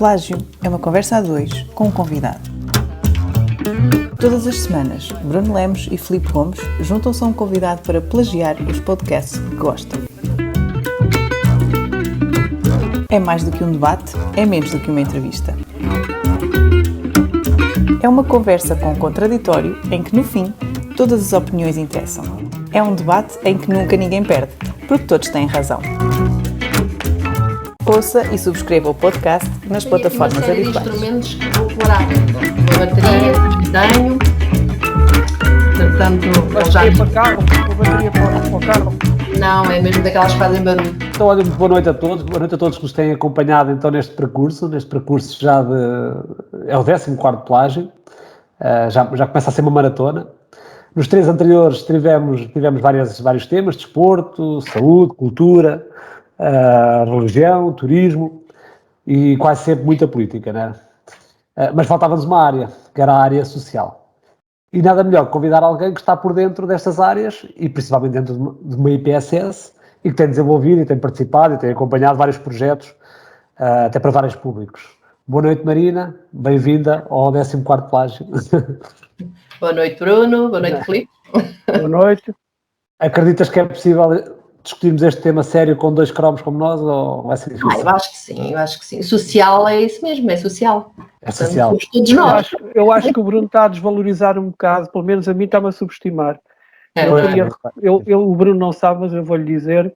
Plágio é uma conversa a dois com um convidado. Todas as semanas, Bruno Lemos e Filipe Gomes juntam-se a um convidado para plagiar os podcasts que gostam. É mais do que um debate, é menos do que uma entrevista. É uma conversa com um contraditório em que, no fim, todas as opiniões interessam. É um debate em que nunca ninguém perde, porque todos têm razão. Ouça e subscreva o podcast nas plataformas habituais. Tenho instrumentos que vou pôr à venda. Uma bateria que tenho. Portanto, já... para carro, uma bateria para o carro. Não, é mesmo daquelas que fazem barulho. Então, olha, boa noite a todos que nos têm acompanhado então neste percurso já de... é o 14º plágio, já começa a ser uma maratona. Nos 3 anteriores tivemos vários temas: desporto, saúde, cultura, religião, turismo e quase sempre muita política, né? Mas faltava-nos uma área, que era a área social. E nada melhor que convidar alguém que está por dentro destas áreas e principalmente dentro de uma IPSS e que tem desenvolvido e tem participado e tem acompanhado vários projetos, até para vários públicos. Boa noite, Marina. Bem-vinda ao 14º plágio. Boa noite, Bruno. Boa noite, Filipe. Boa noite. Acreditas que é possível discutirmos este tema sério com 2 cromos como nós ou vai ser difícil? Eu acho que sim. Social é isso mesmo, é social. É social. Portanto, todos nós. Eu acho que o Bruno está a desvalorizar um bocado, pelo menos a mim está-me a subestimar. O Bruno não sabe, mas eu vou-lhe dizer,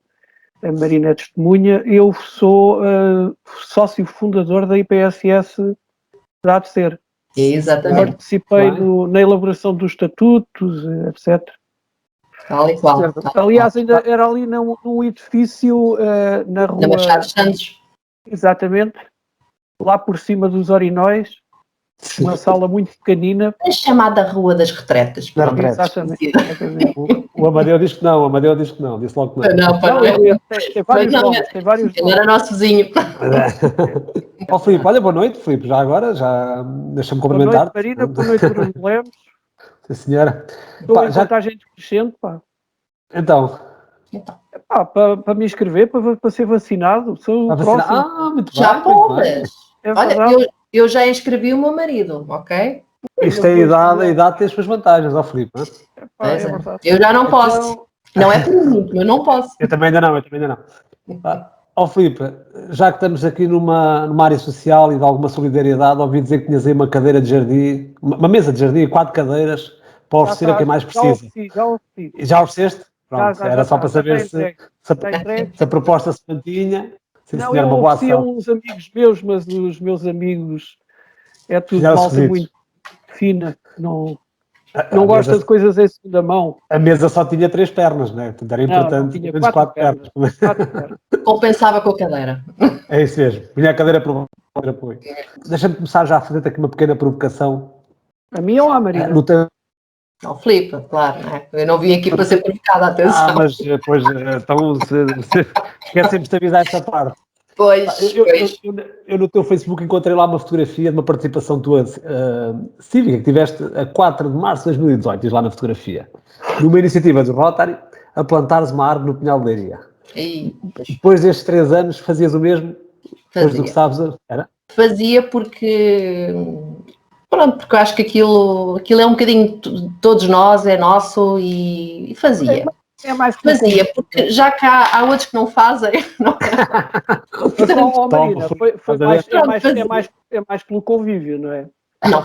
a Marina é testemunha, eu sou sócio fundador da IPSS da ABCER. Exatamente. Participei na elaboração dos estatutos, etc. Tal e qual. Aliás, ainda era ali num edifício na rua... Na Machado de Santos. Exatamente. Lá por cima dos Orinóis. Uma sala muito pequenina. A chamada Rua das Retretas. Exatamente. O Amadeu diz que não, disse logo que não. Tem vários Ele era nosso vizinho. Filipe, olha, boa noite, Filipe, já agora, deixa-me cumprimentar. Boa noite, Marina, boa noite, Bruno Lemos. Sim, senhora. Estou em contagem decrescente, pá. Então. Para me inscrever, para ser vacinado, sou o próximo. Muito já bem, podes. Olha, eu já inscrevi o meu marido, ok? Isto é a idade tem as suas vantagens, Filipe. É verdade. Eu já não posso. Não é por mim, eu não posso. Eu também ainda não. Filipe, já que estamos aqui numa área social e de alguma solidariedade, ouvi dizer que tinhas aí uma cadeira de jardim, uma mesa de jardim, 4 cadeiras, para oferecer a quem mais precisa. Já ofereci. Já ofereceste? Pronto, era só para saber se a proposta se mantinha. Não, eu ofereci a uns amigos meus, mas os meus amigos é tudo malta muito fina, não gosta de coisas em segunda mão. A mesa só tinha 3 pernas, não é? Portanto, era importante, tinha menos 4 pernas. Compensava com a cadeira. É isso mesmo, punha a cadeira para o apoio. Deixa-me começar já a fazer aqui uma pequena provocação. A mim ou à Marina? Não, Filipe, claro, não é? Eu não vim aqui para ser provocada, atenção. Mas depois, então, esquecemos de avisar esta parte. Pois. Eu no teu Facebook encontrei lá uma fotografia de uma participação tua cívica que tiveste a 4 de março de 2018, diz lá na fotografia, numa iniciativa do Rotary, a plantares uma árvore no Pinhal de Leiria. Depois destes 3 anos fazias o mesmo? Depois do que sabes, era? Fazia porque... Pronto, porque eu acho que aquilo é um bocadinho de todos nós, é nosso e fazia. É mais que fazia, porque já que há outros que não fazem. Não Marina, é mais pelo convívio, não é? Não,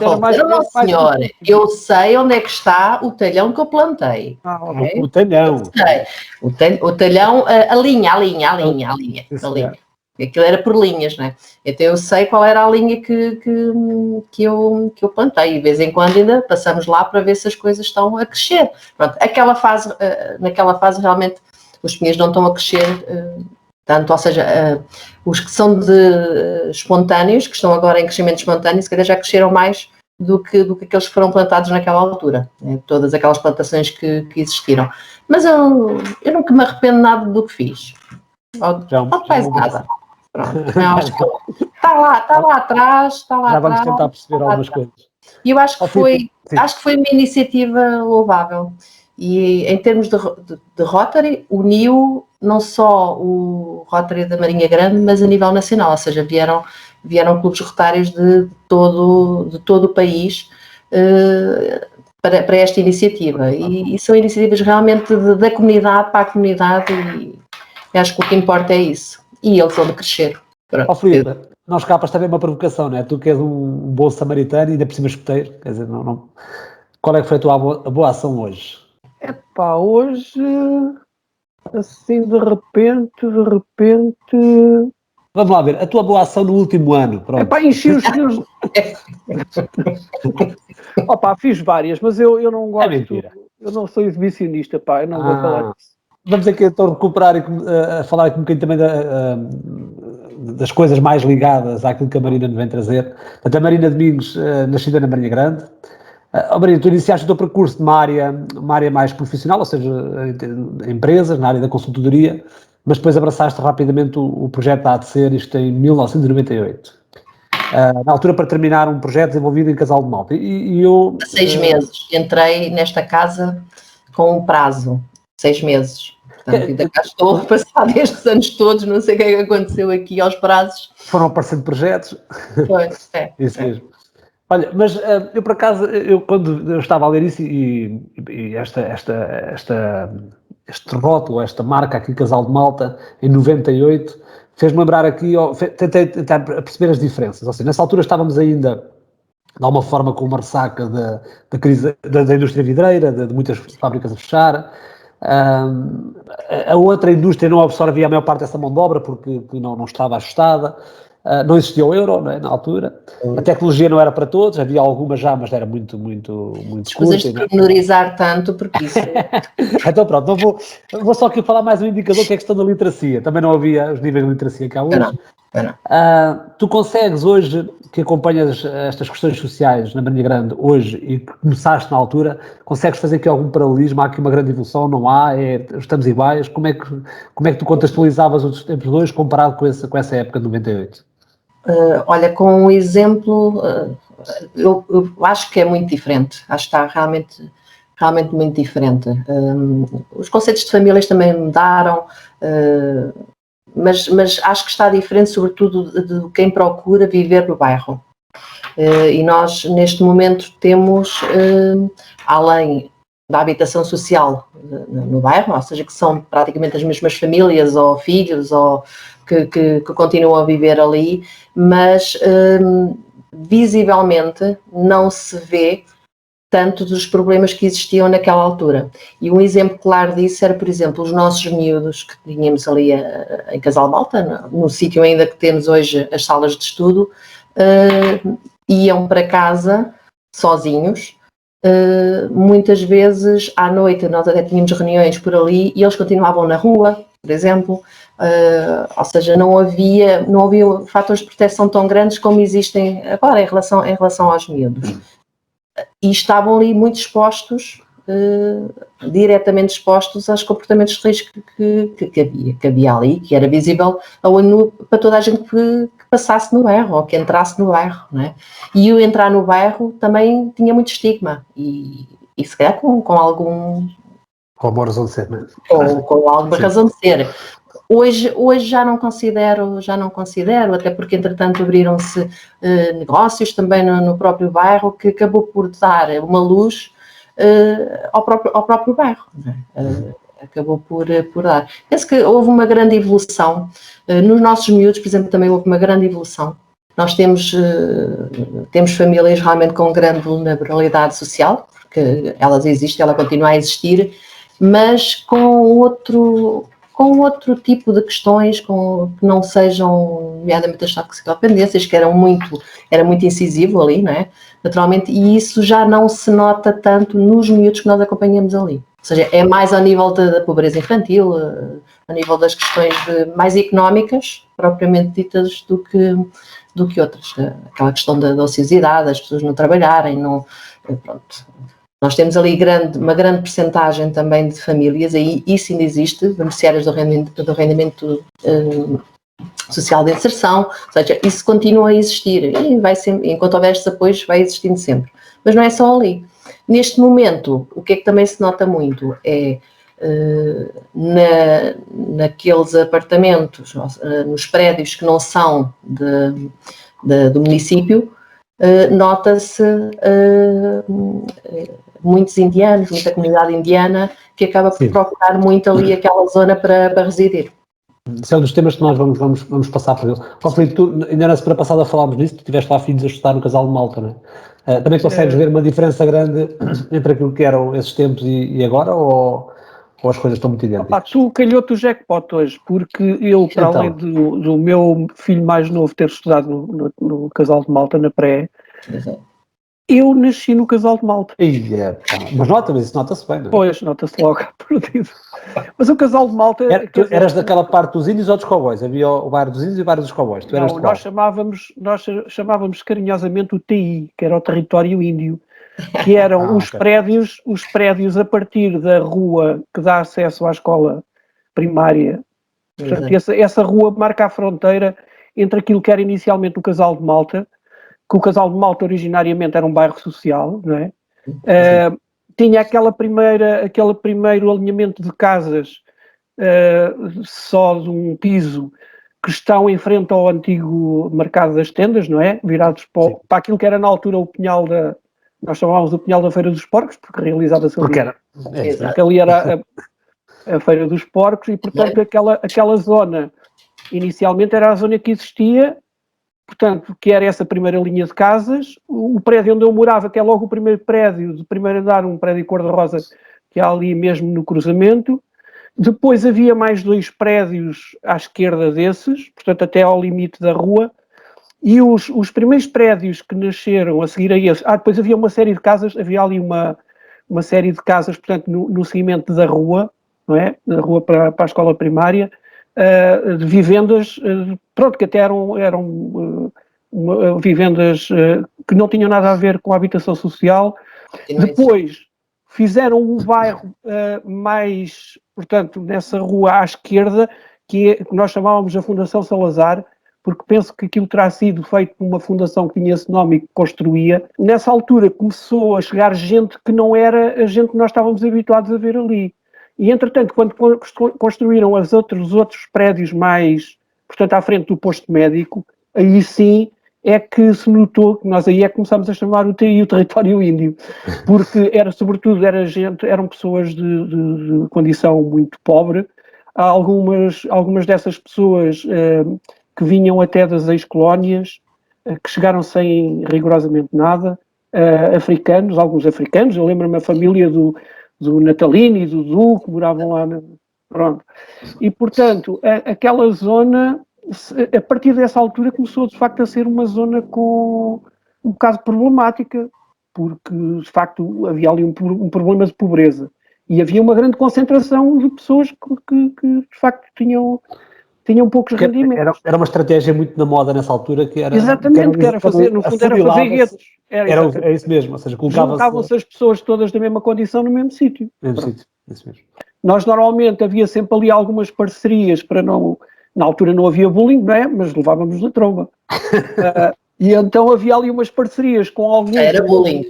senhora, eu sei onde é que está o talhão que eu plantei. Okay? O talhão. O talhão, a linha. Aquilo era por linhas, não é? Então eu sei qual era a linha que eu plantei. E de vez em quando ainda passamos lá para ver se as coisas estão a crescer. Pronto, naquela fase realmente os pinheiros não estão a crescer tanto, ou seja, os que são espontâneos, que estão agora em crescimento espontâneo, se calhar já cresceram mais do que aqueles que foram plantados naquela altura, né? Todas aquelas plantações que existiram. Mas eu nunca me arrependo nada do que fiz. Não faz nada. Pronto, não, acho que está lá atrás. Já vamos tentar perceber algumas coisas. E eu acho que foi uma iniciativa louvável. E em termos de Rotary, uniu não só o Rotary da Marinha Grande, mas a nível nacional, ou seja, vieram vieram clubes rotários de todo o país para esta iniciativa. E são iniciativas realmente da comunidade para a comunidade, e acho que o que importa é isso. E eles vão crescer. Filipe, não escapas também uma provocação, não é? Tu que és um bom samaritano e ainda por cima escoteiro, quer dizer, não. Qual é que foi a tua boa ação hoje? Hoje, assim, de repente... Vamos lá ver, a tua boa ação no último ano, pronto. Enchi os senhores... fiz várias, mas eu não gosto... mentira. Eu não sou exibicionista, eu não vou falar disso. Vamos aqui então recuperar a falar aqui um bocadinho também das coisas mais ligadas àquilo que a Marina nos vem trazer. Portanto, a Marina Domingos, nascida na Marinha Grande. Marina, tu iniciaste o teu percurso numa área mais profissional, ou seja, empresas, na área da consultoria, mas depois abraçaste rapidamente o projeto da ADCER, isto em 1998. Na altura para terminar um projeto desenvolvido em Casal de Malta. E eu... Há 6 meses. Entrei nesta casa com um prazo. 6 meses. Portanto, ainda cá estou a passar estes anos todos, não sei o que é que aconteceu aqui aos prazos. Foram aparecendo projetos. Pois, Isso mesmo. Olha, mas eu por acaso, quando eu estava a ler isso e este rótulo, esta marca aqui, Casal de Malta, em 98, fez-me lembrar aqui, tentei tentar perceber as diferenças. Ou seja, nessa altura estávamos ainda, de alguma forma, com uma ressaca da crise da indústria vidreira, de muitas fábricas a fechar. A outra indústria não absorvia a maior parte dessa mão de obra porque não estava ajustada. Não existia o euro, não é, na altura. A tecnologia não era para todos, havia algumas já, mas era muito Escusas de pormenorizar tanto, porque isso... Então pronto, vou só aqui falar mais um indicador, que é a questão da literacia. Também não havia os níveis de literacia que há hoje. Tu consegues hoje, que acompanhas estas questões sociais na Marinha Grande hoje e que começaste na altura, consegues fazer aqui algum paralelismo? Há aqui uma grande evolução, não há? Estamos iguais? Como é que tu contextualizavas os tempos de hoje comparado com essa época de 98? Olha, com um exemplo, eu acho que é muito diferente. Acho que está realmente muito diferente. Os conceitos de famílias também mudaram, mas acho que está diferente, sobretudo, de quem procura viver no bairro. E nós, neste momento, temos, além da habitação social no bairro, ou seja, que são praticamente as mesmas famílias ou filhos ou que continuam a viver ali, mas visivelmente não se vê tanto dos problemas que existiam naquela altura. E um exemplo claro disso era, por exemplo, os nossos miúdos que tínhamos ali em Casal Malta, no sítio ainda que temos hoje as salas de estudo, iam para casa sozinhos. Muitas vezes à noite nós até tínhamos reuniões por ali e eles continuavam na rua, por exemplo, ou seja, não havia fatores de proteção tão grandes como existem agora em relação aos miúdos. E estavam ali muito expostos, diretamente expostos aos comportamentos de risco que havia ali, que era visível para toda a gente que passasse no bairro ou que entrasse no bairro, não é? E o entrar no bairro também tinha muito estigma e se calhar com algum... Com uma razão de ser, não é? Com alguma razão de ser. Hoje já não considero, até porque entretanto abriram-se negócios também no próprio bairro que acabou por dar uma luz ao próprio bairro. Acabou por dar. Penso que houve uma grande evolução. Nos nossos miúdos, por exemplo, também houve uma grande evolução. Nós temos famílias realmente com grande vulnerabilidade social, porque elas existem, ela continua a existir, mas com outro tipo de questões que não sejam, nomeadamente as toxicodependências, que era muito incisivo ali, não é? Naturalmente, e isso já não se nota tanto nos miúdos que nós acompanhamos ali. Ou seja, é mais ao nível da pobreza infantil, a nível das questões mais económicas, propriamente ditas, do que outras. Aquela questão da ociosidade, as pessoas não trabalharem, pronto. Nós temos ali uma grande percentagem também de famílias, aí isso ainda existe, beneficiárias do rendimento social de inserção, ou seja, isso continua a existir e vai sempre, enquanto houver estes apoios, vai existindo sempre. Mas não é só ali. Neste momento, o que é que também se nota muito é naqueles apartamentos, nos prédios que não são do município, nota-se muitos indianos, muita comunidade indiana, que acaba por procurar muito ali aquela zona para residir. Esse é um dos temas que nós vamos passar por ele. Filipe, tu, ainda na semana passada falámos nisso, tu estiveste lá filhos a estudar no Casal de Malta, não é? Também consegues ver uma diferença grande entre aquilo que eram esses tempos e agora, ou as coisas estão muito idênticas? Tu calhou-te o jackpot hoje, porque eu, para além do meu filho mais novo ter estudado no Casal de Malta, na pré, eu nasci no Casal de Malta. Mas isso nota-se bem, não é? Pois, nota-se logo à partida. Mas o Casal de Malta... Eras daquela parte dos índios ou dos cowboys? Havia o bairro dos índios e o bairro dos cowboys. Tu eras de qual? Nós chamávamos carinhosamente o TI, que era o território índio, que eram os prédios a partir da rua que dá acesso à escola primária. Portanto, essa rua marca a fronteira entre aquilo que era inicialmente o Casal de Malta, que o Casal de Malta originariamente era um bairro social, não é? Tinha aquele primeiro alinhamento de casas só de um piso que estão em frente ao antigo mercado das tendas, não é? Virados para aquilo que era na altura o Pinhal nós chamávamos o Pinhal da Feira dos Porcos, porque realizava-se ali. Porque ali era a Feira dos Porcos e, portanto, aquela zona inicialmente era a zona que existia, portanto, que era essa primeira linha de casas. O prédio onde eu morava, que é logo o primeiro prédio, de primeiro andar, um prédio cor-de-rosa, que há ali mesmo no cruzamento. Depois havia mais 2 prédios à esquerda desses, portanto, até ao limite da rua. E os primeiros prédios que nasceram a seguir a esses... depois havia uma série de casas, havia ali uma série de casas, portanto, no seguimento da rua, não é? Da rua para a escola primária, de vivendas, que até eram vivendas que não tinham nada a ver com a habitação social. Depois fizeram um bairro mais, portanto, nessa rua à esquerda, que nós chamávamos a Fundação Salazar, porque penso que aquilo terá sido feito por uma fundação que tinha esse nome e que construía. Nessa altura começou a chegar gente que não era a gente que nós estávamos habituados a ver ali. E, entretanto, quando construíram os outros prédios mais, portanto, à frente do posto médico, aí sim é que se notou que nós aí é que começámos a chamar o TI, o território índio, porque eram pessoas de condição muito pobre. Algumas dessas pessoas que vinham até das ex-colónias, que chegaram sem rigorosamente nada, alguns africanos, eu lembro-me a família do Natalino e do Du, que moravam lá, pronto. E, portanto, aquela zona, a partir dessa altura, começou, de facto, a ser uma zona com um bocado problemática, porque, de facto, havia ali um problema de pobreza. E havia uma grande concentração de pessoas que de facto, tinham poucos rendimentos. Era uma estratégia muito na moda nessa altura, que era... Exatamente, que era fazer, no fundo, era fazer guetos. É isso mesmo, ou seja, juntavam-se as pessoas todas da mesma condição no mesmo sítio. Isso mesmo. Nós, normalmente, havia sempre ali algumas parcerias para não... Na altura não havia bullying, não é? Mas levávamos na tromba. E então havia ali umas parcerias com alguns... Era bullying.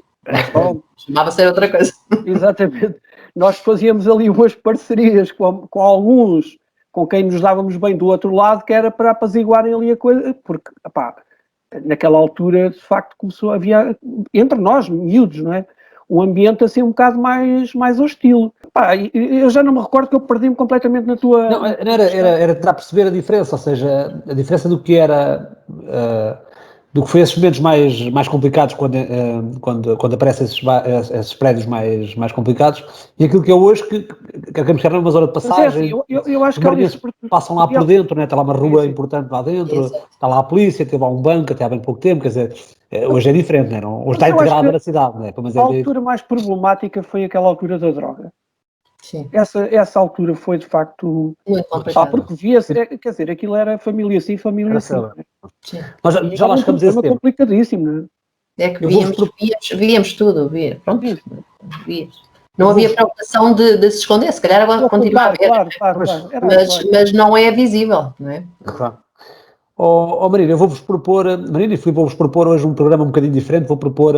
Chamava-se outra coisa. Exatamente. Nós fazíamos ali umas parcerias com alguns com quem nos dávamos bem do outro lado, que era para apaziguarem ali a coisa, porque, naquela altura, de facto, havia, entre nós, miúdos, não é? Um ambiente assim um bocado mais hostil. Eu já não me recordo, que eu perdi-me completamente na tua... Não, era tentar perceber a diferença, ou seja, a diferença do que era... do que foi esses momentos mais complicados quando aparecem esses prédios mais complicados, e aquilo que é hoje, que queremos uma zona de passagem. Eu acho que passam lá por dentro, né? Está lá uma rua importante lá dentro, está lá a polícia, teve lá um banco até há bem pouco tempo, quer dizer, hoje é diferente, né? Hoje está integrado na cidade. Né? A altura mais problemática foi aquela altura da droga. Sim. Essa altura foi, de facto... Muito complicado. Porque via-se, quer dizer, aquilo era família sim, família assim. Sim. Nós já lá chegamos a esse tema. Complicadíssimo, não é? É que víamos tudo, pronto, víamos. Não havia preocupação de se esconder, se calhar agora continua a haver, claro. mas não é visível, não é? Claro. Marina, eu vou-vos propor, Marina e Filipe, vou-vos propor hoje um programa um bocadinho diferente, vou propor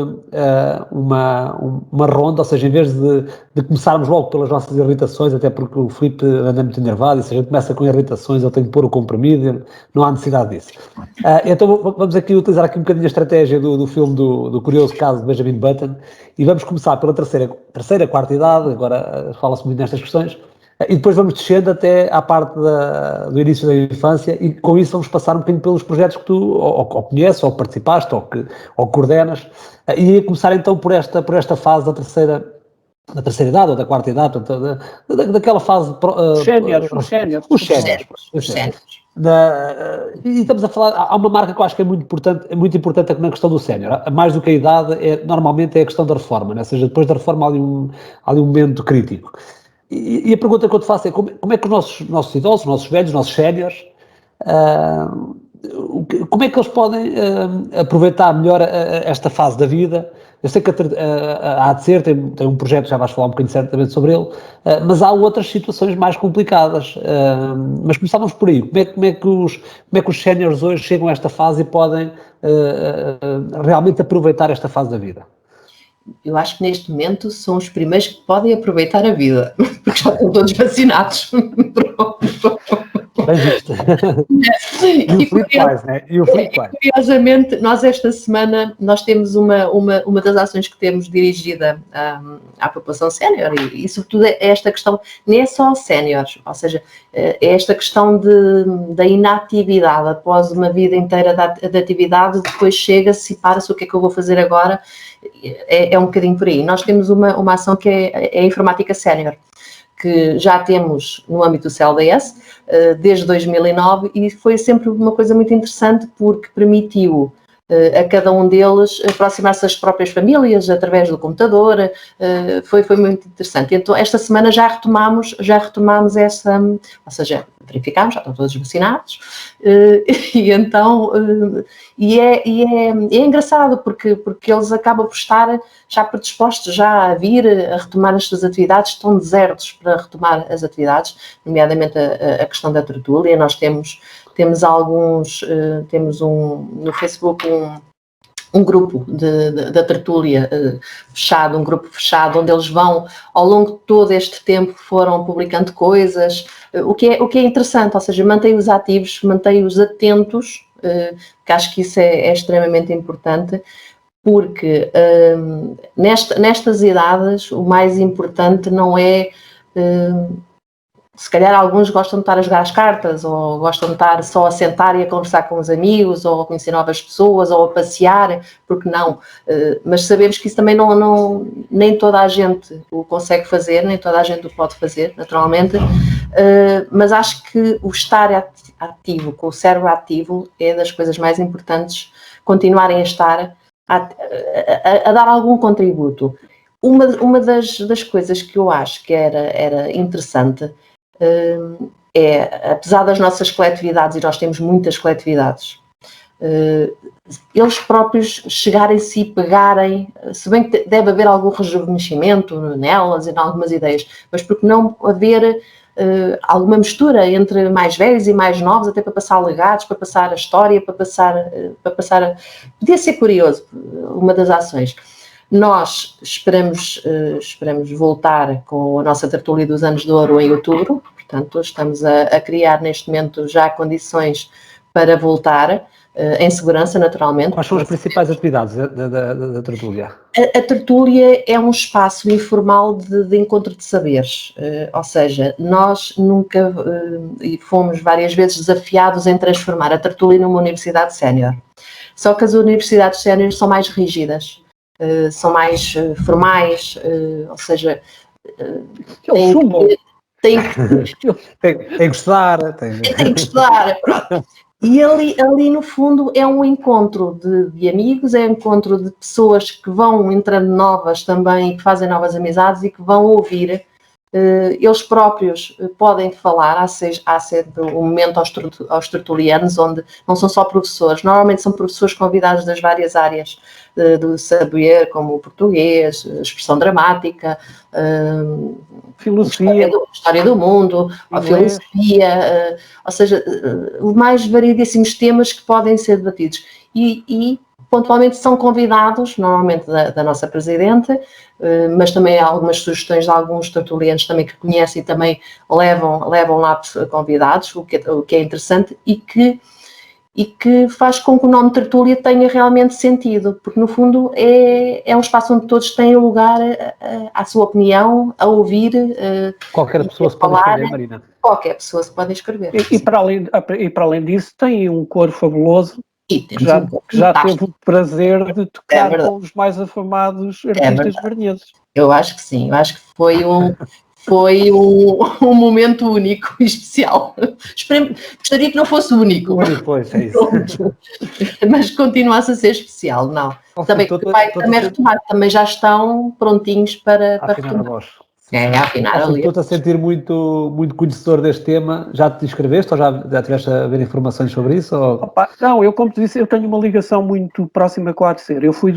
uma ronda, ou seja, em vez de começarmos logo pelas nossas irritações, até porque o Filipe anda muito enervado, e se a gente começa com irritações, eu tenho que pôr o comprimido, não há necessidade disso. Então vamos aqui utilizar aqui um bocadinho a estratégia do filme do curioso caso de Benjamin Button, e vamos começar pela terceira, quarta idade, agora fala-se muito nestas questões, e depois vamos descendo até à parte do início da infância e com isso vamos passar um bocadinho pelos projetos que tu ou conheces, ou participaste, ou coordenas, e começar então por esta fase da terceira idade ou da quarta idade, portanto, daquela fase... Os séniores. E estamos a falar, há uma marca que eu acho que é muito importante na questão do sénior, mais do que a idade, normalmente é a questão da reforma, né? Ou seja, depois da reforma há ali um momento crítico. E a pergunta que eu te faço é como é que os nossos idosos, os nossos velhos, os nossos séniores, como é que eles podem aproveitar melhor esta fase da vida? Eu sei que a ADCER tem um projeto, já vais falar um bocadinho certamente sobre ele, mas há outras situações mais complicadas. Mas começávamos por aí. Como é que os séniores hoje chegam a esta fase e podem realmente aproveitar esta fase da vida? Eu acho que neste momento são os primeiros que podem aproveitar a vida, porque já estão todos vacinados. Bem visto. E o Filipe Quais, né? Curiosamente, nós esta semana, nós temos uma das ações que temos dirigida à população sénior e sobretudo é esta questão, nem é só séniores, ou seja, é esta questão da inatividade, após uma vida inteira de atividade, depois chega-se e para-se, o que é que eu vou fazer agora? É um bocadinho por aí. Nós temos uma ação que é a Informática Sénior, que já temos no âmbito do CLDS desde 2009 e foi sempre uma coisa muito interessante porque permitiu a cada um deles aproximar-se das próprias famílias através do computador, foi muito interessante. Então esta semana já retomamos essa, ou seja, verificámos, já estão todos vacinados, e então é engraçado porque eles acabam por estar já predispostos já a vir a retomar as suas atividades, estão desertos para retomar as atividades, nomeadamente a questão da tertúlia. Nós temos alguns, no Facebook um grupo da tertúlia fechado, um grupo fechado, onde eles vão, ao longo de todo este tempo, foram publicando coisas, o que é interessante, ou seja, mantém-os ativos, mantém-os atentos, que acho que isso é extremamente importante, porque nestas idades o mais importante não é... se calhar alguns gostam de estar a jogar as cartas, ou gostam de estar só a sentar e a conversar com os amigos, ou a conhecer novas pessoas, ou a passear, porque não? Mas sabemos que isso também nem toda a gente o consegue fazer, nem toda a gente o pode fazer, naturalmente, mas acho que o estar ativo, com o cérebro ativo, é das coisas mais importantes, continuarem a estar, a dar algum contributo. Uma das coisas que eu acho que era interessante apesar das nossas coletividades, e nós temos muitas coletividades, eles próprios chegarem-se e pegarem, se bem que deve haver algum rejuvenescimento nelas e em algumas ideias, mas porque não haver alguma mistura entre mais velhos e mais novos, até para passar legados, para passar a história, para passar podia ser curioso, uma das ações. Nós esperamos voltar com a nossa tertúlia dos Anos de Ouro em outubro, portanto estamos a criar neste momento já condições para voltar, em segurança naturalmente. Quais são as principais atividades da tertúlia? A tertúlia é um espaço informal de encontro de saberes, ou seja, nós nunca, e fomos várias vezes desafiados em transformar a tertúlia numa universidade sénior, só que as universidades séniores são mais rígidas. São mais formais, ou seja, tem que estudar. Tem que estudar, pronto. E ali no fundo é um encontro de amigos, é um encontro de pessoas que vão entrando novas também, que fazem novas amizades e que vão ouvir eles próprios podem falar, há sempre um momento aos tertulianos, onde não são só professores, normalmente são professores convidados das várias áreas do saber, como o português, expressão dramática, filosofia, história do mundo, a filosofia, ou seja, mais variedíssimos temas que podem ser debatidos. E pontualmente são convidados, normalmente da nossa Presidente, mas também há algumas sugestões de alguns tertulianos também que conhecem e também levam lá convidados, o que é interessante e que faz com que o nome tertúlia tenha realmente sentido, porque no fundo é um espaço onde todos têm lugar à sua opinião, a ouvir. Qualquer pessoa se pode escrever, Marina. Qualquer pessoa se pode escrever. E para além disso tem um coro fabuloso, que já teve o prazer de tocar com os mais afamados artistas verneses. Eu acho que sim, eu acho que foi um momento único e especial. Gostaria que não fosse único. Pois, é isso. Mas continuasse a ser especial, não. Também vai também retomar, também já estão prontinhos para afinar a voz. Afinar ali. Estou-te a sentir muito, muito conhecedor deste tema. Já te inscreveste ou já tiveste a ver informações sobre isso? Ou... Não, eu como te disse, eu tenho uma ligação muito próxima com a ADCER. Eu fui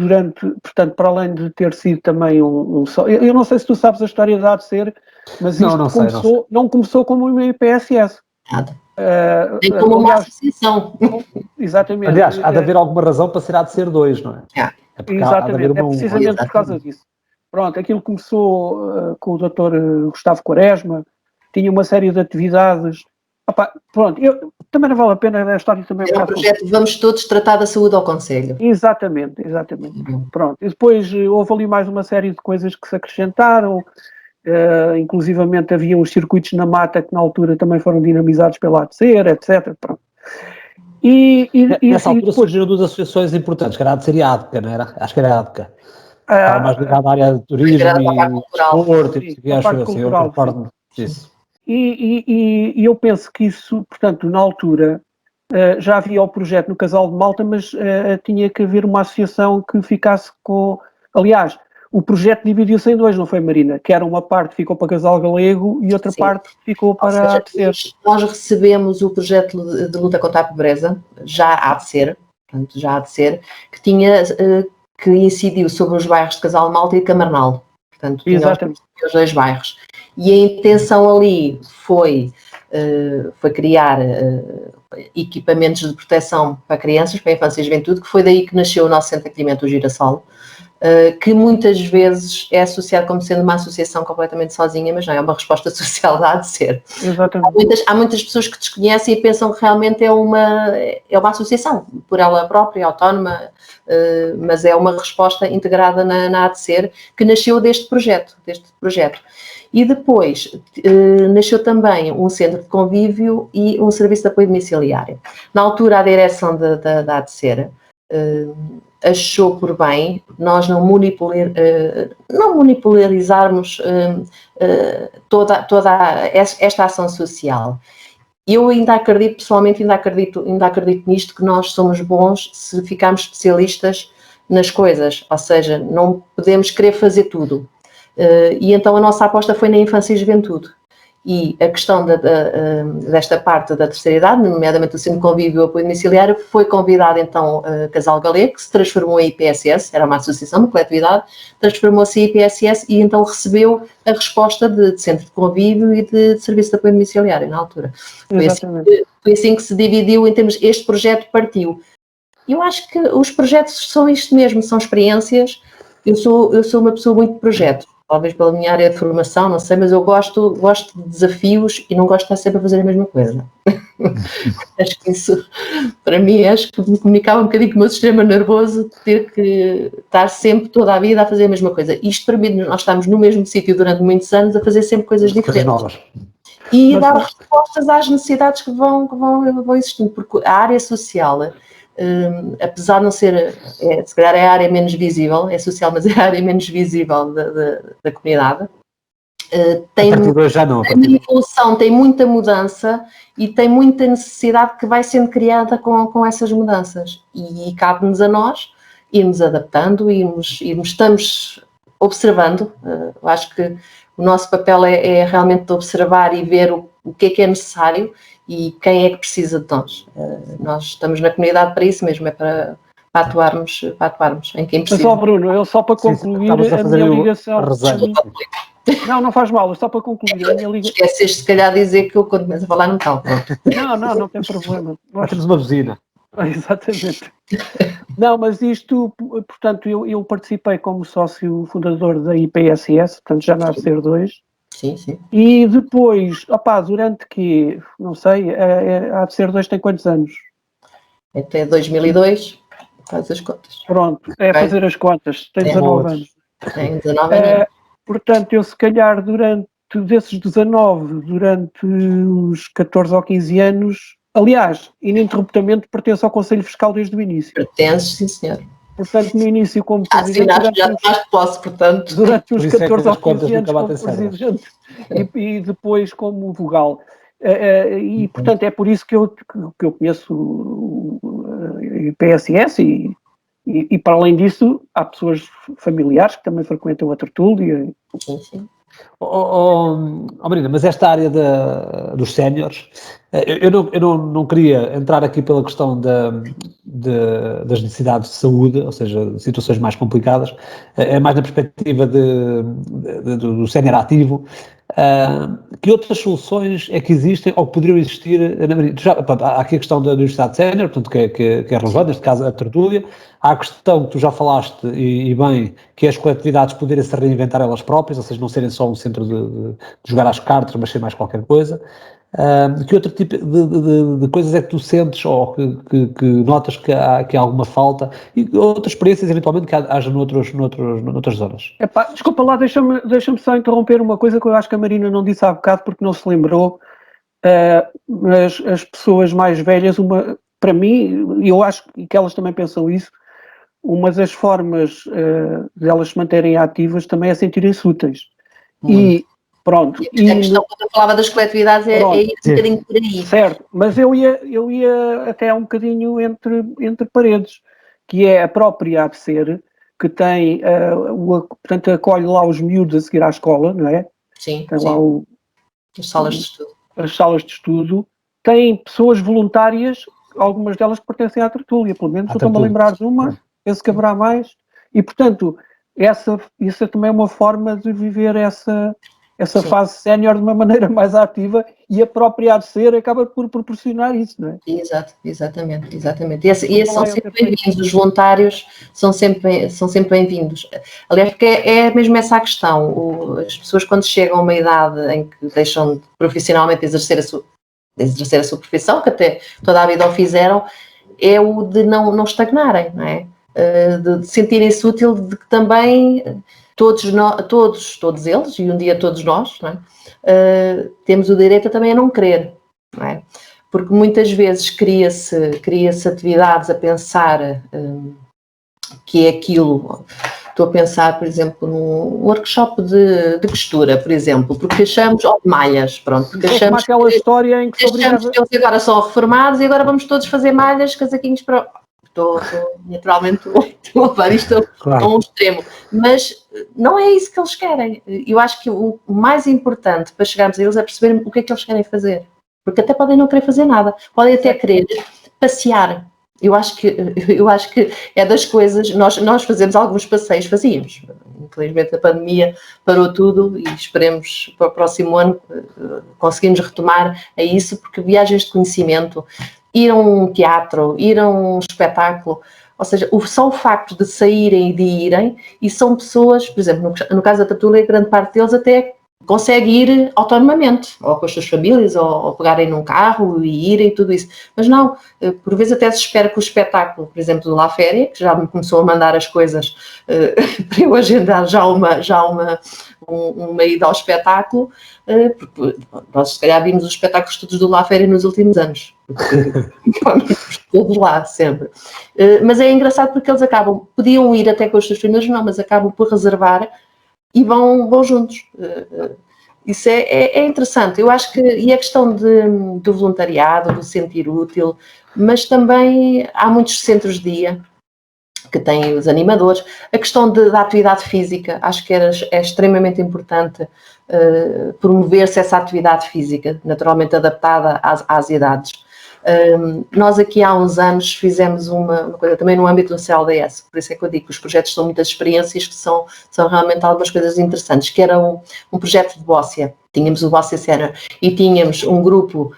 portanto, para além de ter sido também eu não sei se tu sabes a história da ADCER, mas isto não começou como uma IPSS. Nada. Nem como uma associação. Exatamente. Aliás, há de haver alguma razão para ser ADCER 2, não é? Exatamente, é precisamente por causa disso. Pronto, aquilo começou com o Dr. Gustavo Quaresma, tinha uma série de atividades. Pronto, também não vale a pena a história também. Era um projeto Vamos Todos Tratar da Saúde ao Conselho. Exatamente. Pronto, e depois houve ali mais uma série de coisas que se acrescentaram, inclusivamente havia uns circuitos na mata que na altura também foram dinamizados pela ADCER, etc. Pronto. Nessa altura surgiram duas associações importantes, que era a ADCER e a ADCA, não era? Acho que era a ADCA. Estava mais ligado à área de turismo e desporto, eu recordo disso. E eu penso que isso, portanto, na altura, já havia o projeto no Casal de Malta, mas tinha que haver uma associação que ficasse com... Aliás, o projeto dividiu-se em dois, não foi, Marina? Que era uma parte ficou para Casal Galego e outra parte ficou para a ADCER. Nós recebemos o projeto de luta contra a pobreza, já há de ser, que incidiu sobre os bairros de Casal de Malta e Camarnal. Portanto, tinha os dois bairros. E a intenção ali foi criar equipamentos de proteção para crianças, para a infância e juventude, que foi daí que nasceu o nosso centro de acolhimento, o Girassol, que muitas vezes é associado como sendo uma associação completamente sozinha, mas não, é uma resposta social da ADCER. Há muitas pessoas que desconhecem e pensam que realmente é uma associação, por ela própria, autónoma, mas é uma resposta integrada na ADCER, que nasceu deste projeto. E depois nasceu também um centro de convívio e um serviço de apoio domiciliário. Na altura, a direção da ADCER achou por bem nós não monopolarizarmos toda esta ação social. Eu pessoalmente ainda acredito nisto, que nós somos bons se ficarmos especialistas nas coisas, ou seja, não podemos querer fazer tudo. E então a nossa aposta foi na infância e juventude. E a questão desta parte da terceira idade, nomeadamente o Centro de Convívio e o Apoio Domiciliário, foi convidado então Casal Galego, que se transformou em IPSS, era uma associação, uma coletividade, transformou-se em IPSS e então recebeu a resposta de Centro de Convívio e de Serviço de Apoio Domiciliário na altura. Foi assim que se dividiu em termos, este projeto partiu. Eu acho que os projetos são isto mesmo, são experiências. Eu sou uma pessoa muito de projetos. Talvez pela minha área de formação, não sei, mas eu gosto de desafios e não gosto de estar sempre a fazer a mesma coisa. Acho que isso, para mim, acho que me comunicava um bocadinho com o meu sistema nervoso, ter que estar sempre, toda a vida, a fazer a mesma coisa. Isto permite-nos, nós estamos no mesmo sítio durante muitos anos a fazer sempre coisas diferentes. Novas. E dar respostas às necessidades que vão existindo, porque a área social... apesar de não ser, se calhar é a área menos visível, é social, mas é a área menos visível da comunidade, tem muita evolução, tem muita mudança e tem muita necessidade que vai sendo criada com essas mudanças. E cabe-nos a nós irmos adaptando, estamos observando. Acho que o nosso papel é realmente de observar e ver o que é necessário e quem é que precisa de nós. Nós estamos na comunidade para isso mesmo, é para atuarmos em quem Mas, precisa. Bruno, eu só para concluir a minha ligação... Não faz mal, só para concluir a minha ligação... Esqueceste, se calhar, dizer que eu quando começo a falar não tal. Não tem problema. Nós temos uma buzina. Exatamente. Não, mas isto, portanto, eu participei como sócio fundador da IPSS, portanto já na ABCR2. Sim, sim. E depois, durante que, não sei, a ABCR2 tem quantos anos? Até 2002, faz as contas. Pronto, fazer as contas, tem 19 anos. Tem 19 anos. Portanto, eu se calhar desses 19, durante uns 14 ou 15 anos, aliás, ininterruptamente pertenço ao Conselho Fiscal desde o início. Pertences, sim senhor. Portanto, no início como presidente... já tomaste posse, portanto. Durante uns 14 ou 15 anos como presidente e depois como vogal. E, portanto, é por isso que eu conheço o IPSS e, para além disso, há pessoas familiares que também frequentam a tertúlia. Sim. Marina, mas esta área dos séniores, eu não queria entrar aqui pela questão das necessidades de saúde, ou seja, situações mais complicadas, é mais na perspectiva do sénior ativo. Que outras soluções é que existem ou que poderiam existir? Há aqui a questão da Universidade Sénior, portanto, que é relevante, neste caso a tertúlia. Há a questão que tu já falaste, e bem, que é as coletividades poderem se reinventar elas próprias, ou seja, não serem só um centro de jogar às cartas, mas ser mais qualquer coisa. Que outro tipo de coisas é que tu sentes ou que notas que há alguma falta e outras experiências eventualmente que haja noutras zonas? Desculpa lá, deixa-me só interromper uma coisa que eu acho que a Marina não disse há bocado porque não se lembrou. As pessoas mais velhas, para mim, e eu acho que elas também pensam isso, uma das formas de elas se manterem ativas também é sentirem-se úteis. E pronto. E a questão, quando eu falava das coletividades, é ir um bocadinho por aí. Certo, mas eu ia até um bocadinho entre paredes, que é a própria ABCER, que tem, portanto, acolhe lá os miúdos a seguir à escola, não é? Sim, tem sim. Lá as salas de estudo. As salas de estudo. Tem pessoas voluntárias, algumas delas que pertencem à tertúlia, pelo menos eu estou-me a lembrar de uma, penso que haverá mais, e portanto, isso também é uma forma de viver essa fase sénior de uma maneira mais ativa, e a própria ABCER acaba por proporcionar isso, não é? Exatamente. E são sempre bem-vindos, os voluntários são sempre bem-vindos. Aliás, porque é mesmo essa a questão, as pessoas quando chegam a uma idade em que deixam de profissionalmente exercer a sua profissão, que até toda a vida o fizeram, é o de não estagnarem, não é? De sentirem-se útil, de que também todos eles, e um dia todos nós, não é? Temos o direito também a não querer, não é? Porque muitas vezes cria-se atividades a pensar que é aquilo. Estou a pensar, por exemplo, num workshop de costura, por exemplo, porque achamos, de malhas, pronto, porque achamos aquela história em que eles agora são reformados e agora vamos todos fazer malhas, casaquinhos para... Naturalmente estou a levar isto a um extremo, mas não é isso que eles querem. Eu acho que o mais importante para chegarmos a eles é perceber o que é que eles querem fazer, porque até podem não querer fazer nada, podem até querer passear. Eu acho que é das coisas, nós fazemos alguns passeios, fazíamos, infelizmente a pandemia parou tudo e esperemos para o próximo ano conseguirmos retomar a isso, porque viagens de conhecimento, ir a um teatro, ir a um espetáculo, ou seja, só o facto de saírem e de irem, e são pessoas, por exemplo, no caso da tertúlia, grande parte deles até consegue ir autonomamente, ou com as suas famílias, ou pegarem num carro e irem, tudo isso. Mas não, por vezes até se espera que o espetáculo, por exemplo, do La Féria, que já me começou a mandar as coisas para eu agendar já uma ida ao espetáculo, porque nós se calhar vimos os espetáculos todos do La Féria nos últimos anos. Todos lá, sempre. Mas é engraçado porque eles podiam ir até com as suas famílias, não, mas acabam por reservar e vão juntos. Isso é interessante. Eu acho que, e a questão do voluntariado, do sentir útil, mas também há muitos centros de dia que tem os animadores. A questão da atividade física, acho que é extremamente importante promover-se essa atividade física, naturalmente adaptada às idades. Nós aqui há uns anos fizemos uma coisa também no âmbito do CLDS, por isso é que eu digo que os projetos são muitas experiências que são realmente algumas coisas interessantes, que era um projeto de bóssia. Tínhamos o Bóssia Center e tínhamos um grupo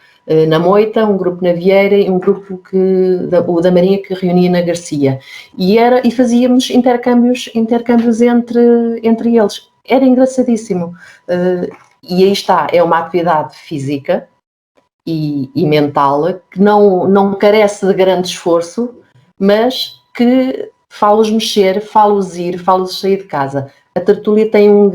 na Moita, um grupo na Vieira e um grupo o da Marinha que reunia na Garcia. E fazíamos intercâmbios entre eles. Era engraçadíssimo. E aí está, é uma atividade física e mental que não carece de grande esforço, mas que fala-os mexer, fala-os ir, fala-os sair de casa. A tertúlia tem uma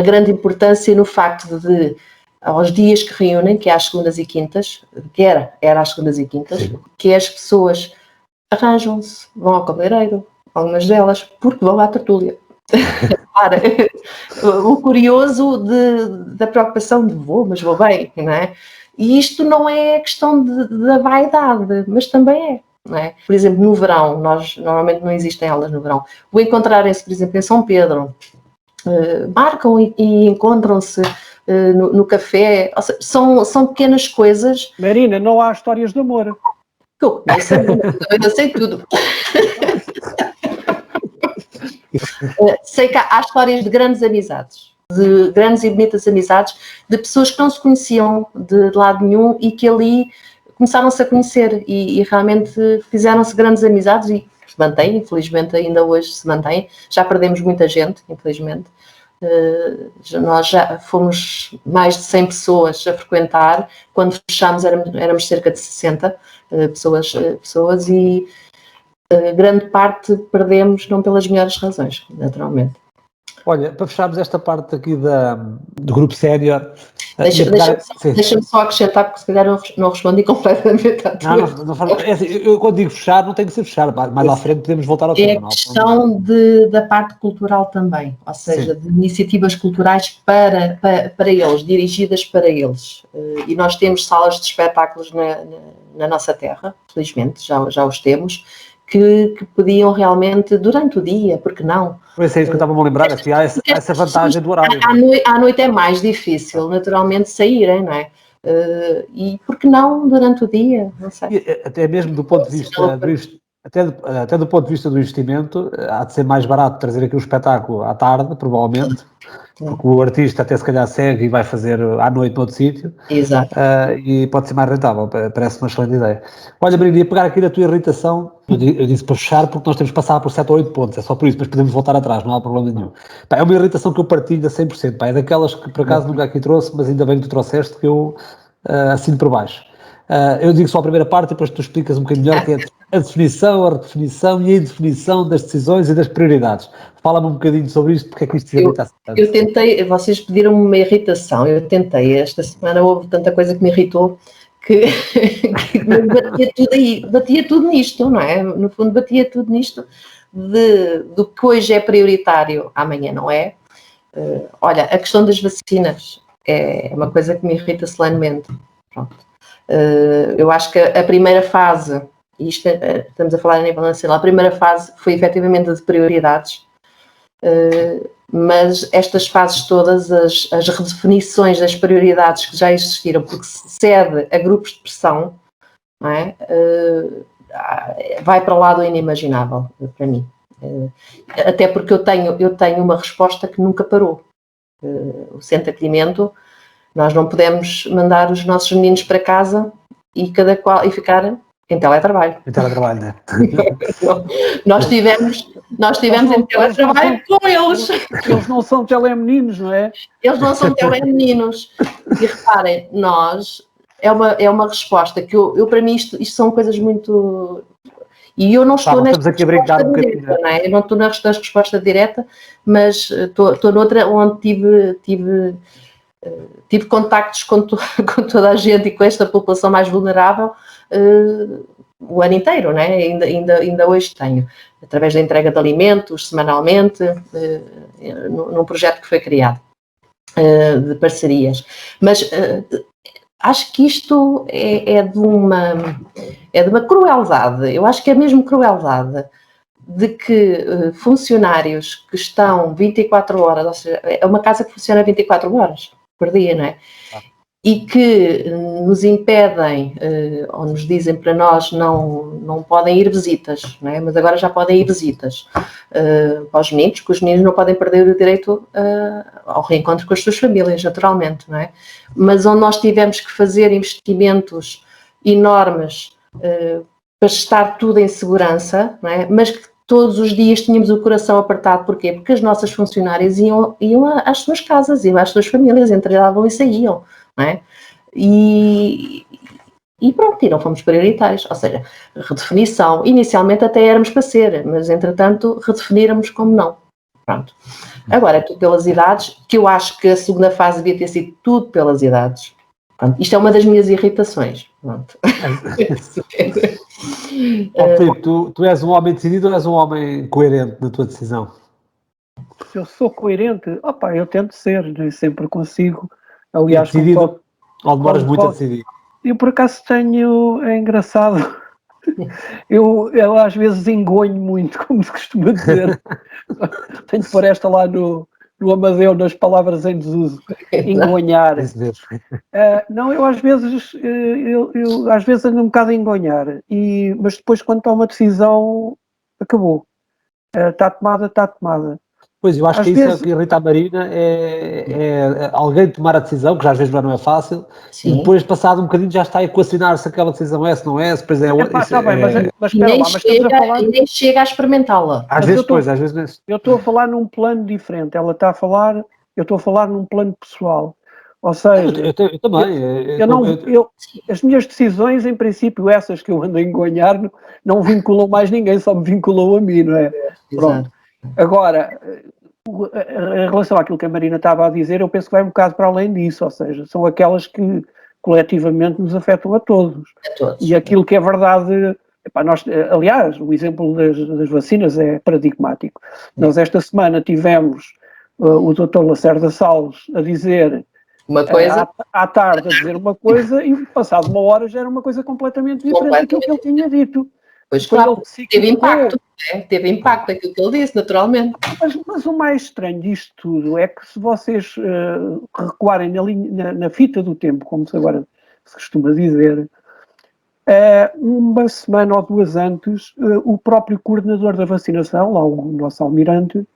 grande importância no facto de, aos dias que reúnem, que é às segundas e quintas, que era às segundas e quintas, sim, que as pessoas arranjam-se, vão ao cabeleireiro, algumas delas, porque vão à tertúlia. Para, o curioso da preocupação de mas vou bem, não é? E isto não é questão da vaidade, mas também é. Não é? Por exemplo, no verão, normalmente não existem aulas no verão, o encontrarem-se, por exemplo, em São Pedro, marcam e encontram-se no café, ou seja, são pequenas coisas. Marina, não há histórias de amor. Eu ainda sei tudo. Sei que há histórias de grandes amizades, de grandes e bonitas amizades, de pessoas que não se conheciam de lado nenhum e que ali começaram-se a conhecer e realmente fizeram-se grandes amizades e se mantêm, infelizmente ainda hoje se mantêm. Já perdemos muita gente, infelizmente. Nós já fomos mais de 100 pessoas a frequentar, quando fechámos éramos cerca de 60 pessoas e grande parte perdemos não pelas melhores razões, naturalmente. Olha, para fecharmos esta parte aqui do grupo sénior... Deixa-me só acrescentar, porque se calhar não respondi completamente à tua. Eu quando digo fechar, não tem que ser fechar, mais à frente podemos voltar ao tema. É a questão da parte cultural também, ou seja, sim, de iniciativas culturais para eles, dirigidas para eles. E nós temos salas de espetáculos na nossa terra, felizmente, já os temos, que podiam realmente, durante o dia, porque não? Pois é isso que eu estava-me a lembrar, assim, há essa vantagem do horário. À noite é mais difícil, naturalmente, saírem, não é? E por que não durante o dia? Não sei. Até mesmo do ponto de vista até do ponto de vista do investimento, há de ser mais barato trazer aqui um espetáculo à tarde, provavelmente, porque o artista até se calhar segue e vai fazer à noite noutro sítio. Exato. E pode ser mais rentável, parece uma excelente ideia. Olha, Marina, ia pegar aqui da tua irritação, eu disse para fechar porque nós temos que passar por 7 ou 8 pontos, é só por isso, mas podemos voltar atrás, não há problema nenhum. É uma irritação que eu partilho a 100%, é daquelas que por acaso nunca aqui trouxe, mas ainda bem que tu trouxeste, que eu assino por baixo. Eu digo só a primeira parte e depois tu explicas um bocadinho melhor, que é a definição, a redefinição e a indefinição das decisões e das prioridades. Fala-me um bocadinho sobre isto, porque é que isto se irrita tanto. Eu tentei, vocês pediram-me uma irritação, eu tentei, esta semana houve tanta coisa que me irritou, que batia tudo nisto, não é? No fundo batia tudo nisto, do que hoje é prioritário, amanhã não é. Olha, a questão das vacinas é uma coisa que me irrita solenemente. Pronto. Eu acho que a primeira fase, e isto estamos a falar a nível nacional, a primeira fase foi efetivamente de prioridades, mas estas fases todas, as redefinições das prioridades que já existiram, porque se cede a grupos de pressão, não é? Vai para lá do inimaginável, para mim. Até porque eu tenho uma resposta que nunca parou. O centro de acolhimento, nós não podemos mandar os nossos meninos para casa e ficar em teletrabalho. Em teletrabalho, né? Nós tivemos em teletrabalho com eles. Eles não são telemeninos, não é? Eles não são telemeninos. E reparem, é uma resposta que eu para mim, isto são coisas muito... E eu não estou nesta resposta direta, não é? Eu não estou na resposta direta, mas estou noutra onde tive contactos com toda a gente e com esta população mais vulnerável o ano inteiro, não é? Ainda hoje tenho, através da entrega de alimentos, semanalmente, num projeto que foi criado, de parcerias. Mas acho que isto é é de uma crueldade, eu acho que é mesmo crueldade, de que funcionários que estão 24 horas, ou seja, é uma casa que funciona 24 horas por dia, não é? E que nos impedem, ou nos dizem para nós não podem ir visitas, não é? Mas agora já podem ir visitas para os meninos, que os meninos não podem perder o direito ao reencontro com as suas famílias, naturalmente, não é? Mas onde nós tivemos que fazer investimentos enormes para estar tudo em segurança, não é? Mas que todos os dias tínhamos o coração apertado. Porquê? Porque as nossas funcionárias iam às suas casas, iam às suas famílias, entravam e saíam, não é? E pronto, e não fomos prioritários, ou seja, redefinição, inicialmente até éramos para ser, mas entretanto redefiníramos como não, pronto. Agora é tudo pelas idades, que eu acho que a segunda fase devia ter sido tudo pelas idades. Pronto, isto é uma das minhas irritações, pronto. Filipe, tu és um homem decidido ou és um homem coerente na tua decisão? Se eu sou coerente, eu tento ser, nem sempre consigo. Aliás, decidido, ou demoras muito a decidir? Eu por acaso tenho, é engraçado, eu às vezes engonho muito, como se costuma dizer. Tenho que pôr esta lá no Amadeu, nas palavras em desuso, engonhar. Não, eu às vezes ando um bocado a engonhar, mas depois quando tomo a decisão, acabou. Está tomada. Pois, eu acho que isso é o que irrita a Marina, é alguém tomar a decisão, que já às vezes não é fácil, sim, e depois, passado um bocadinho, já está a equacionar se aquela decisão é, se não é, se depois é... Está bem, mas espera lá, mas nem chega a experimentá-la. Às vezes... Eu estou a falar num plano diferente, ela está a falar, eu estou a falar num plano pessoal. Ou seja, eu também. As minhas decisões, em princípio, essas que eu ando a engonhar, não vinculam mais ninguém, só me vinculam a mim, não é? Pronto. Agora, em relação àquilo que a Marina estava a dizer, eu penso que vai um bocado para além disso, ou seja, são aquelas que coletivamente nos afetam a todos. E aquilo que é verdade, aliás, o exemplo das vacinas é paradigmático. Nós esta semana tivemos o Dr. Lacerda Salles a dizer uma coisa, à tarde a dizer uma coisa e passado uma hora já era uma coisa completamente diferente daquilo que ele tinha dito. Pois claro, teve impacto, né? Teve impacto aquilo que ele disse, naturalmente. Mas o mais estranho disto tudo é que se vocês recuarem na fita do tempo, como agora se costuma dizer, uma semana ou duas antes, o próprio coordenador da vacinação, lá o nosso almirante,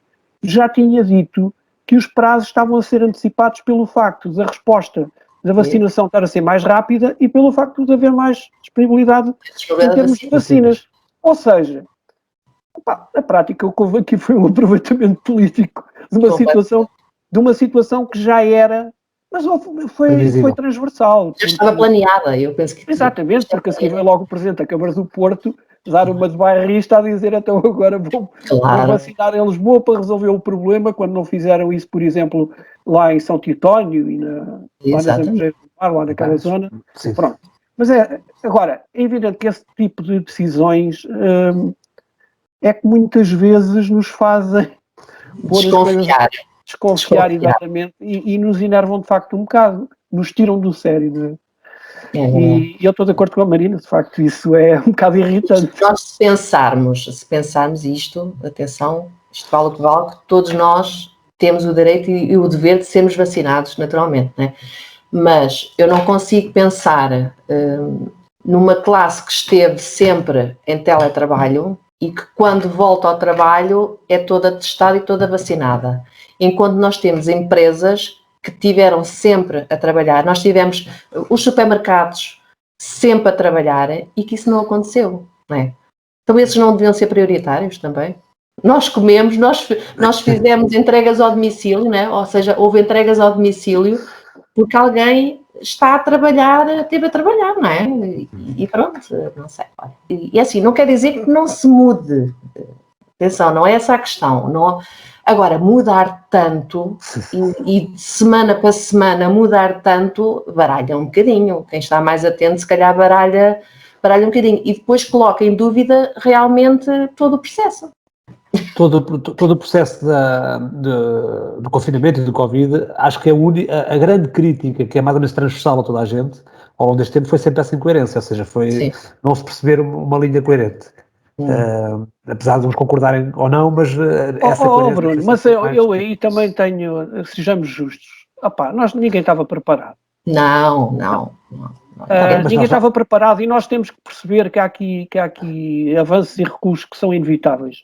já tinha dito que os prazos estavam a ser antecipados pelo facto da resposta da vacinação estar a ser mais rápida e pelo facto de haver mais disponibilidade em termos de vacinas. Ou seja, a prática o que houve aqui foi um aproveitamento político de uma situação que já era, mas foi transversal. Estava planeada, eu penso que... Exatamente, porque a seguir veio logo o Presidente da Câmara do Porto dar uma de bairrista a dizer então agora vão vacinar em Lisboa para resolver o problema, quando não fizeram isso, por exemplo, lá em São Titónio e lá naquela zona. Sim. Pronto. Mas agora, é evidente que esse tipo de decisões é que muitas vezes nos fazem desconfiar exatamente, e nos enervam de facto um bocado, nos tiram do sério, não é? E eu estou de acordo com a Marina, de facto, isso é um bocado irritante. Se pensarmos isto, atenção, isto vale o que vale, que todos nós temos o direito e o dever de sermos vacinados, naturalmente, né? Mas eu não consigo pensar numa classe que esteve sempre em teletrabalho e que quando volta ao trabalho é toda testada e toda vacinada. Enquanto nós temos empresas que tiveram sempre a trabalhar, nós tivemos os supermercados sempre a trabalhar e que isso não aconteceu, não é? Então esses não deviam ser prioritários também? Nós comemos, nós fizemos entregas ao domicílio, não é? Ou seja, houve entregas ao domicílio porque alguém está a trabalhar, teve a trabalhar, não é? E pronto, não sei. E assim, não quer dizer que não se mude. Atenção, não é essa a questão. Não... Agora, mudar tanto e de semana para semana mudar tanto, baralha um bocadinho. Quem está mais atento, se calhar baralha um bocadinho. E depois coloca em dúvida realmente todo o processo. Todo o processo do confinamento e do Covid, acho que é a grande crítica, que é mais ou menos transversal a toda a gente, ao longo deste tempo foi sempre essa incoerência, ou seja, foi não se perceber uma linha coerente. Apesar de uns concordarem ou não, mas essa coerência... Bruno, mas eu aí também tenho, sejamos justos, ninguém estava preparado. Não. Ninguém estava preparado e nós temos que perceber que há aqui avanços e recuos que são inevitáveis.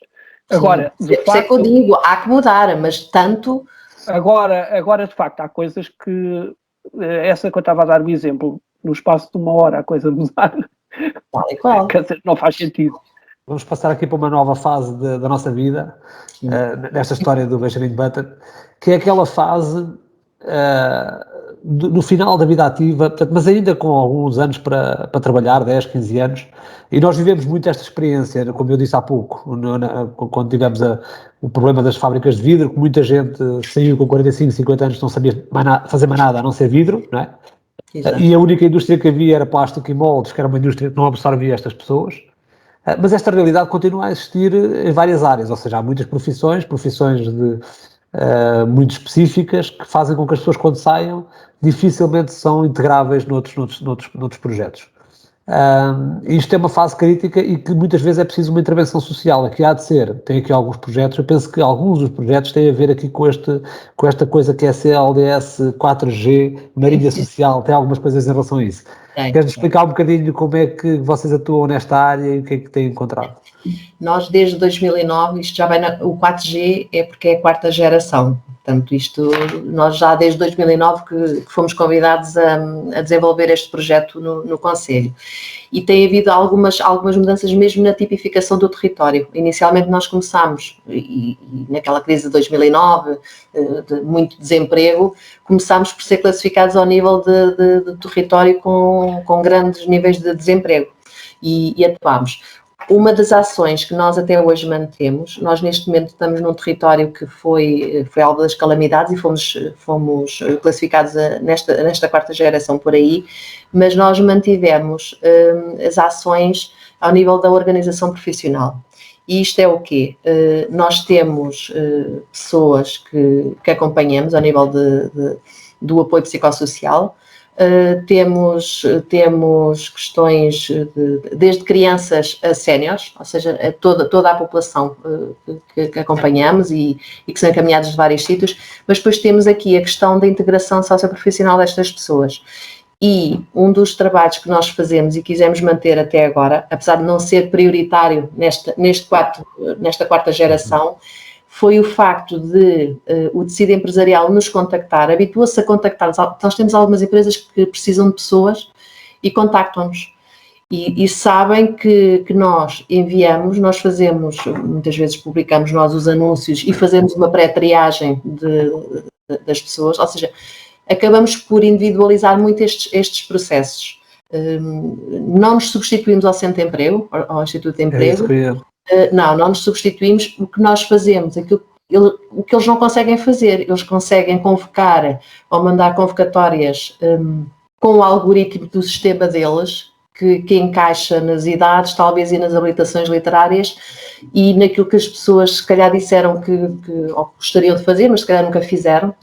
Agora, de facto, é que eu digo, há que mudar, mas tanto... Agora, de facto, há coisas que... Essa que eu estava a dar o exemplo, no espaço de 1 hora, a coisa mudar. Qual? Quer dizer, não faz sentido. Vamos passar aqui para uma nova fase da nossa vida, nesta história do Benjamin Button, que é aquela fase no final da vida ativa, portanto, mas ainda com alguns anos para trabalhar, 10, 15 anos, e nós vivemos muito esta experiência, como eu disse há pouco, quando tivemos o problema das fábricas de vidro, que muita gente saiu com 45, 50 anos, não sabia fazer mais nada a não ser vidro, não é? Exato. E a única indústria que havia era plástico e moldes, que era uma indústria que não absorvia estas pessoas. Mas esta realidade continua a existir em várias áreas, ou seja, há muitas profissões muito específicas que fazem com que as pessoas, quando saiam, dificilmente são integráveis noutros projetos. Isto é uma fase crítica e que muitas vezes é preciso uma intervenção social. Aqui há de ser, tem aqui alguns projetos, eu penso que alguns dos projetos têm a ver aqui com esta coisa que é CLDS, 4G, Marinha Social, tem algumas coisas em relação a isso. Queres explicar um bocadinho como é que vocês atuam nesta área e o que é que têm encontrado? Nós, desde 2009, isto já vai o 4G é porque é a 4ª geração. Portanto, nós já desde 2009 que fomos convidados a desenvolver este projeto no Conselho. E tem havido algumas mudanças mesmo na tipificação do território. Inicialmente nós começámos, e naquela crise de 2009, de muito desemprego, começámos por ser classificados ao nível de território com grandes níveis de desemprego. E atuámos. Uma das ações que nós até hoje mantemos, nós neste momento estamos num território que foi alvo das calamidades e fomos classificados nesta 4ª geração por aí, mas nós mantivemos as ações ao nível da organização profissional. E isto é o quê? Nós temos pessoas que acompanhamos ao nível do apoio psicossocial. Temos questões desde crianças a séniores, ou seja, toda a população que acompanhamos e que são encaminhados de vários sítios, mas depois temos aqui a questão da integração socioprofissional destas pessoas. E um dos trabalhos que nós fazemos e quisemos manter até agora, apesar de não ser prioritário nesta 4ª geração, foi o facto de o tecido empresarial nos contactar, habitua-se a contactar. Nós temos algumas empresas que precisam de pessoas e contactam-nos. E sabem que nós enviamos, nós fazemos, muitas vezes publicamos nós os anúncios e fazemos uma pré-triagem das pessoas, ou seja, acabamos por individualizar muito estes processos. Não nos substituímos ao Centro de Emprego, ao Instituto de Emprego. Não nos substituímos. O que nós fazemos, o que eles não conseguem fazer, eles conseguem convocar ou mandar convocatórias com o algoritmo do sistema deles, que encaixa nas idades, talvez, e nas habilitações literárias e naquilo que as pessoas se calhar disseram que gostariam de fazer, mas se calhar nunca fizeram,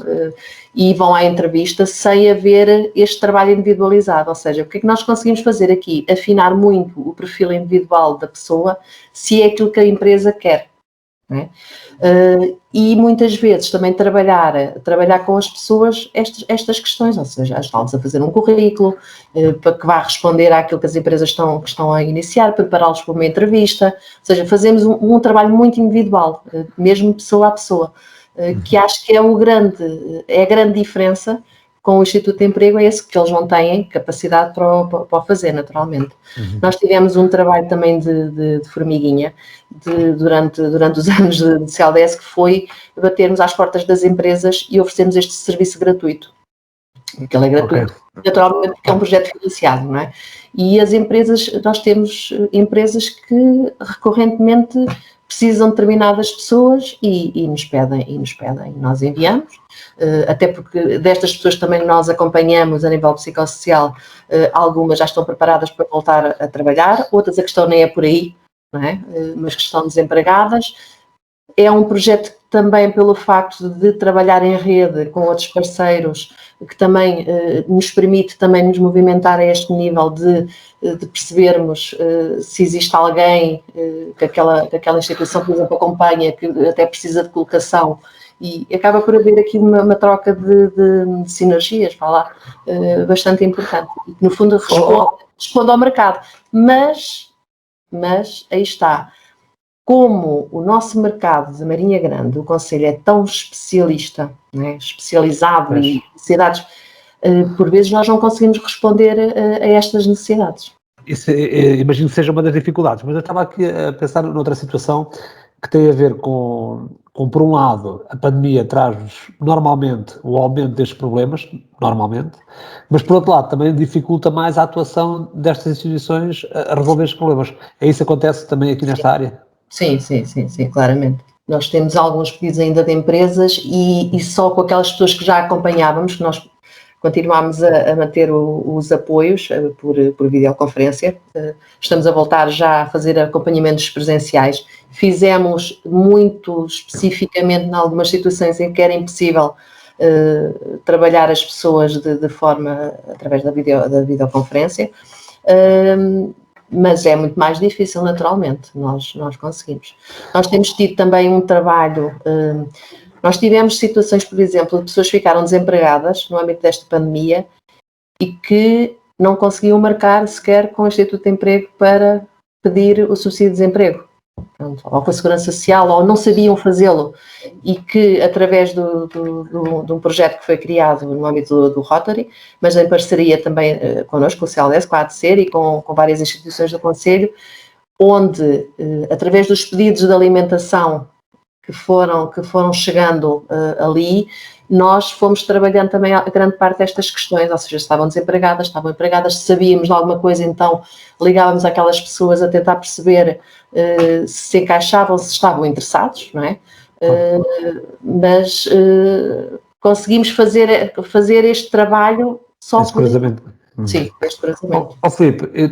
e vão à entrevista sem haver este trabalho individualizado. Ou seja, o que é que nós conseguimos fazer aqui? Afinar muito o perfil individual da pessoa, se é aquilo que a empresa quer. Não é? E muitas vezes também trabalhar com as pessoas estas questões, ou seja, ajudá-los a fazer um currículo para que vá responder àquilo que as empresas estão a iniciar, prepará-los para uma entrevista, ou seja, fazemos um trabalho muito individual, mesmo pessoa a pessoa, que acho que é a grande diferença com o Instituto de Emprego, é esse, que eles não têm capacidade para o fazer, naturalmente. Nós tivemos um trabalho também de formiguinha durante os anos de CLDS, que foi batermos às portas das empresas e oferecermos este serviço gratuito. Porque ele é gratuito, naturalmente, porque é um projeto financiado, não é? E as empresas, nós temos empresas que recorrentemente precisam de determinadas pessoas e nos pedem, nós enviamos, até porque destas pessoas também nós acompanhamos a nível psicossocial, algumas já estão preparadas para voltar a trabalhar, outras a questão nem é por aí, não é? Mas que estão desempregadas, É um projeto que também, pelo facto de trabalhar em rede com outros parceiros, que também nos permite também nos movimentar a este nível de percebermos se existe alguém que aquela instituição, por exemplo, acompanha, que até precisa de colocação, e acaba por haver aqui uma troca de sinergias, para lá, bastante importante, e que no fundo responde ao mercado. Mas aí está. Como o nosso mercado de Marinha Grande, o Conselho, é tão especialista, né, especializado em necessidades, por vezes nós não conseguimos responder a estas necessidades. Isso, imagino que seja uma das dificuldades, mas eu estava aqui a pensar noutra situação que tem a ver com por um lado, a pandemia traz-nos normalmente o aumento destes problemas, normalmente, mas por outro lado também dificulta mais a atuação destas instituições a resolver estes problemas. É isso que acontece também aqui nesta área? Sim, claramente. Nós temos alguns pedidos ainda de empresas e só com aquelas pessoas que já acompanhávamos, que nós continuámos a manter os apoios por videoconferência. Estamos a voltar já a fazer acompanhamentos presenciais. Fizemos muito especificamente em algumas situações em que era impossível trabalhar as pessoas de forma através da videoconferência. Mas é muito mais difícil, naturalmente, nós conseguimos. Nós temos tido também um trabalho, nós tivemos situações, por exemplo, de pessoas que ficaram desempregadas no âmbito desta pandemia e que não conseguiam marcar sequer com o Instituto de Emprego para pedir o subsídio de desemprego, ou com a Segurança Social, ou não sabiam fazê-lo, e que através de um projeto que foi criado no âmbito do Rotary, mas em parceria também connosco, com o CLS, com a ADCER e com várias instituições do Conselho, onde através dos pedidos de alimentação que foram chegando ali, nós fomos trabalhando também a grande parte destas questões, ou seja, estavam desempregadas, estavam empregadas, sabíamos de alguma coisa, então ligávamos àquelas pessoas a tentar perceber se encaixavam, se estavam interessados, não é? Mas conseguimos fazer este trabalho só esse cruzamento. Sim, este cruzamento. Filipe,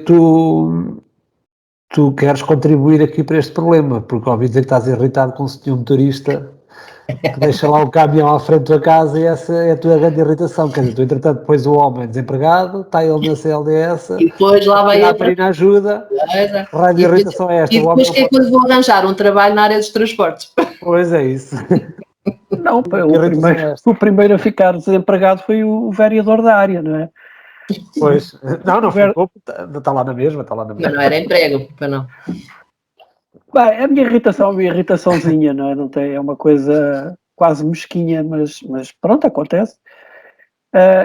tu queres contribuir aqui para este problema, porque ouvi dizer que estás irritado com o senhor motorista que deixa lá o caminhão à frente da tua casa e essa é a tua grande irritação. Quer dizer, tu entretanto depois o homem desempregado, está ele na CLDS, e depois lá vai a pedir ajuda, a raio de irritação é esta. E depois que é quando vou arranjar um trabalho na área dos transportes? Pois é isso. Não, o primeiro a ficar desempregado foi o vereador da área, não é? Pois, não ficou, está lá na mesma, Mas não era emprego, não. Bem, a minha irritação é uma irritaçãozinha, não é? Não tem, é uma coisa quase mesquinha, mas pronto, acontece.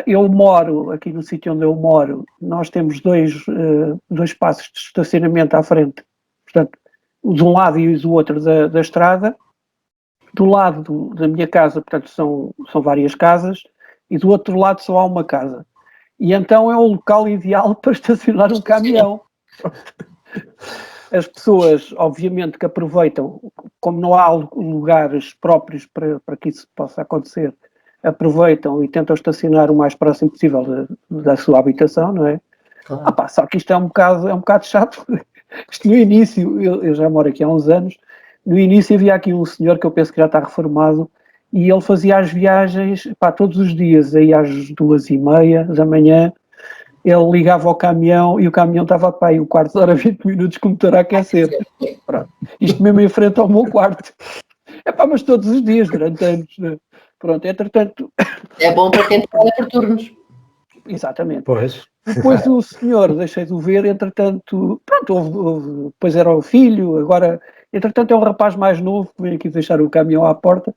Eu moro, aqui no sítio onde eu moro, nós temos dois espaços de estacionamento à frente, portanto, de um lado e do outro da estrada. Do lado da minha casa, portanto, são várias casas, e do outro lado só há uma casa. E então é o local ideal para estacionar um caminhão. As pessoas, obviamente, que aproveitam, como não há lugares próprios para que isso possa acontecer, aproveitam e tentam estacionar o mais próximo possível da sua habitação, não é? Claro. Só que isto é um bocado chato. Isto no início, eu já moro aqui há uns anos, no início havia aqui um senhor que eu penso que já está reformado, e ele fazia as viagens todos os dias, aí às 2h30 da manhã, ele ligava ao caminhão e o caminhão estava aí um quarto de hora, 20 minutos com o motor a aquecer. Pronto. Isto mesmo em frente ao meu quarto. Mas todos os dias, durante anos. Né? Pronto, entretanto... É bom para quem trabalha por turnos. Exatamente. Pois. Depois o senhor, deixei de o ver, entretanto, pronto, depois era o filho, agora, entretanto é um rapaz mais novo que vem aqui deixar o caminhão à porta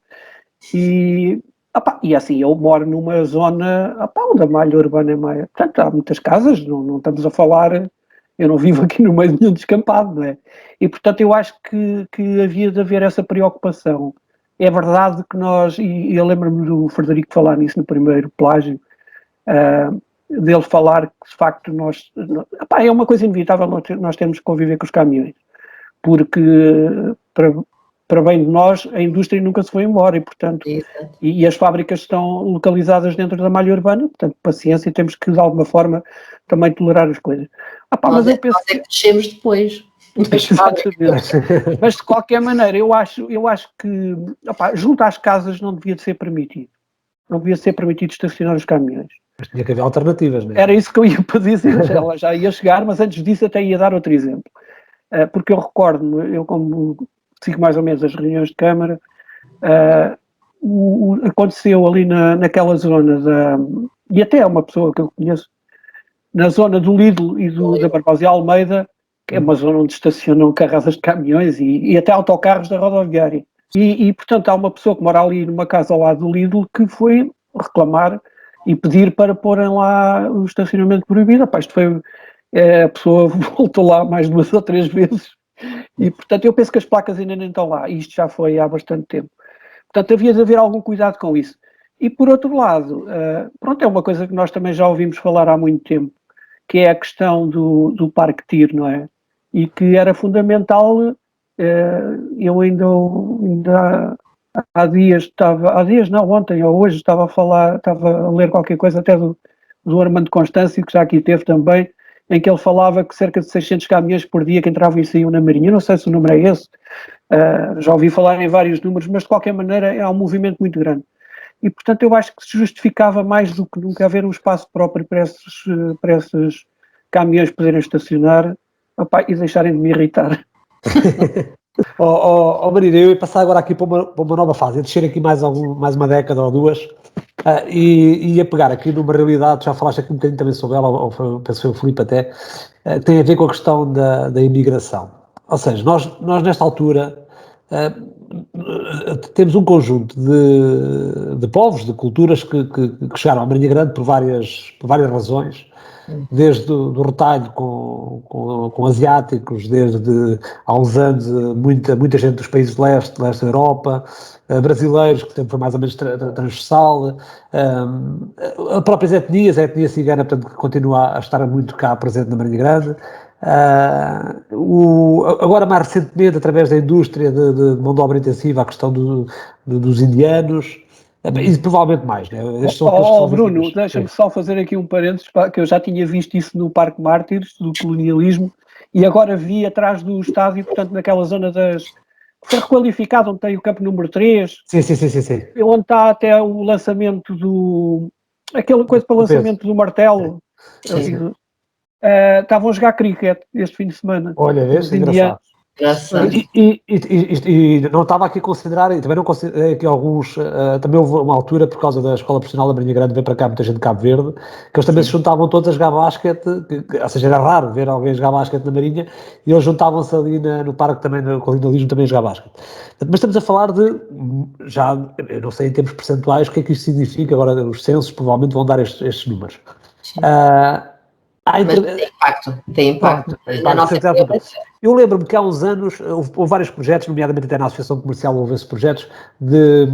e assim, eu moro numa zona onde a malha urbana é maior, portanto há muitas casas, não estamos a falar, eu não vivo aqui no meio de nenhum descampado, não é? E portanto eu acho que havia de haver essa preocupação. É verdade que nós, e eu lembro-me do Frederico falar nisso no primeiro plágio, dele falar que de facto é uma coisa inevitável, nós temos que conviver com os caminhões, porque para bem de nós a indústria nunca se foi embora e portanto e as fábricas estão localizadas dentro da malha urbana, portanto paciência, temos que de alguma forma também tolerar as coisas. Mas eu penso que crescemos depois. Exatamente. Mas de qualquer maneira, eu acho que junto às casas não devia de ser permitido. Não devia ser permitido estacionar os caminhões. Mas tinha que haver alternativas, não é? Era isso que eu ia para dizer, ela já ia chegar, mas antes disso até ia dar outro exemplo. Porque eu recordo-me, eu como sigo mais ou menos as reuniões de Câmara, aconteceu ali naquela zona, e até é uma pessoa que eu conheço, na zona do Lidl e da Barbosa Almeida, que é uma zona onde estacionam carraças de caminhões e até autocarros da rodoviária. E, portanto, há uma pessoa que mora ali numa casa ao lado do Lidl que foi reclamar e pedir para porem lá o estacionamento proibido. Isto foi... a pessoa voltou lá mais 2 ou 3 vezes e, portanto, eu penso que as placas ainda nem estão lá. Isto já foi há bastante tempo. Portanto, havia de haver algum cuidado com isso. E, por outro lado, é uma coisa que nós também já ouvimos falar há muito tempo, que é a questão do parque TIR, não é? E que era fundamental. Eu ainda ontem ou hoje estava a ler qualquer coisa até do Armando Constâncio, que já aqui teve também, em que ele falava que cerca de 600 caminhões por dia que entravam e saíam na Marinha. Eu não sei se o número é esse, já ouvi falar em vários números, mas de qualquer maneira é um movimento muito grande. E, portanto, eu acho que se justificava mais do que nunca haver um espaço próprio para esses caminhões poderem estacionar e deixarem de me irritar. Marina, eu ia passar agora aqui para uma nova fase, ia descer aqui mais uma década ou 2 e ia pegar aqui numa realidade, já falaste aqui um bocadinho também sobre ela, ou penso que foi o Filipe até, tem a ver com a questão da imigração. Ou seja, nós nesta altura temos um conjunto de povos, de culturas que chegaram à Marinha Grande por várias razões, desde do retalho com asiáticos, desde há uns anos muita gente dos países de leste da Europa, brasileiros, que sempre foi mais ou menos transversal, as próprias etnias, a etnia cigana, portanto, que continua a estar muito cá presente na Marinha Grande. Agora mais recentemente, através da indústria de mão de obra intensiva, a questão dos indianos, e provavelmente mais, né? Bruno, deixa-me só fazer aqui um parênteses, que eu já tinha visto isso no Parque Mártires, do colonialismo, e agora vi atrás do estádio, portanto, naquela zona foi requalificado, onde tem o campo número 3. Sim. Onde está até o lançamento aquela coisa para o lançamento do martelo. Estavam a jogar cricket este fim de semana. Olha, vês, engraçado. E não estava aqui a considerar, e também não considerei aqui alguns, também houve uma altura, por causa da Escola Profissional da Marinha Grande, veio para cá muita gente de Cabo Verde, que eles também se juntavam todos a jogar basquete, ou seja, era raro ver alguém jogar basquete na Marinha, e eles juntavam-se ali no parque também, no colonialismo, também a jogar basquete. Mas estamos a falar já, eu não sei em termos percentuais o que é que isto significa, agora os censos provavelmente vão dar estes números. Mas tem impacto. Na nossa eu lembro-me que há uns anos houve vários projetos, nomeadamente até na Associação Comercial houve esses projetos de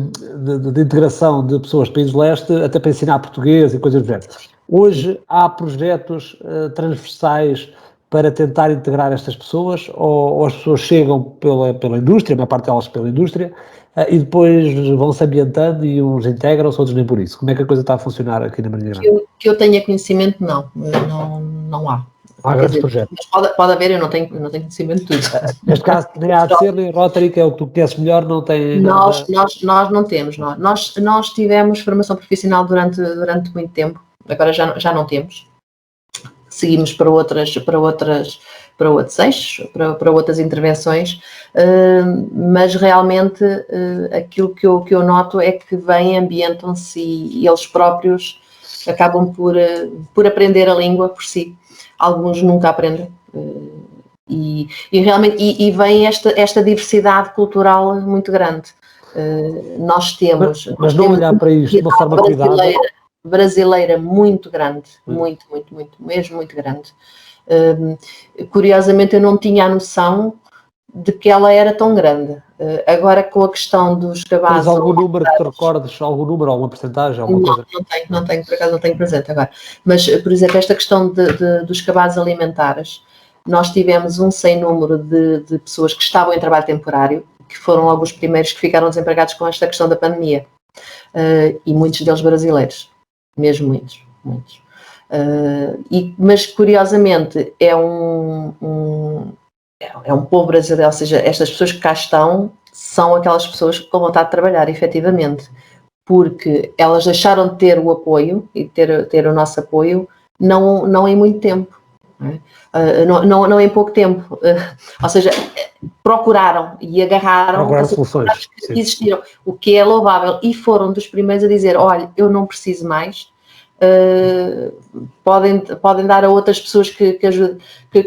integração de pessoas de países de leste, até para ensinar português e coisas do género. Hoje há projetos transversais para tentar integrar estas pessoas, ou as pessoas chegam pela indústria, a maior parte delas pela indústria, e depois vão-se ambientando e uns integram-se, outros nem por isso. Como é que a coisa está a funcionar aqui na Marinha Grande? Que eu tenha conhecimento, não há. Há grandes projetos. Pode haver, eu não tenho conhecimento de tudo. Neste caso, nem a ADC, nem a Rotary, que é o que tu conheces melhor, não tem nós não temos. Nós tivemos formação profissional durante muito tempo, agora já não temos. Seguimos para outros eixos, para outras intervenções, mas realmente aquilo que eu noto é que ambientam-se e eles próprios acabam por aprender a língua por si. Alguns nunca aprendem. E realmente vem esta diversidade cultural muito grande. Nós temos... Mas não olhar para isto de uma forma cuidada... brasileira muito grande, muito, mesmo muito grande. Curiosamente eu não tinha a noção de que ela era tão grande. Agora com a questão dos cabazes... Tens algum número que te recordes? Algum número, alguma porcentagem? Não tenho, por acaso não tenho presente agora. Mas, por exemplo, esta questão dos cabazes alimentares, nós tivemos um sem número de pessoas que estavam em trabalho temporário, que foram logo os primeiros que ficaram desempregados com esta questão da pandemia. E muitos deles brasileiros. Mesmo muitos. Mas curiosamente é é um povo brasileiro, ou seja, estas pessoas que cá estão são aquelas pessoas com vontade de trabalhar, efetivamente, porque elas deixaram de ter o apoio e ter o nosso apoio não em muito tempo, não em pouco tempo, ou seja, procuraram e agarraram as soluções que existiram, o que é louvável, e foram dos primeiros a dizer, olha, eu não preciso mais, podem dar a outras pessoas que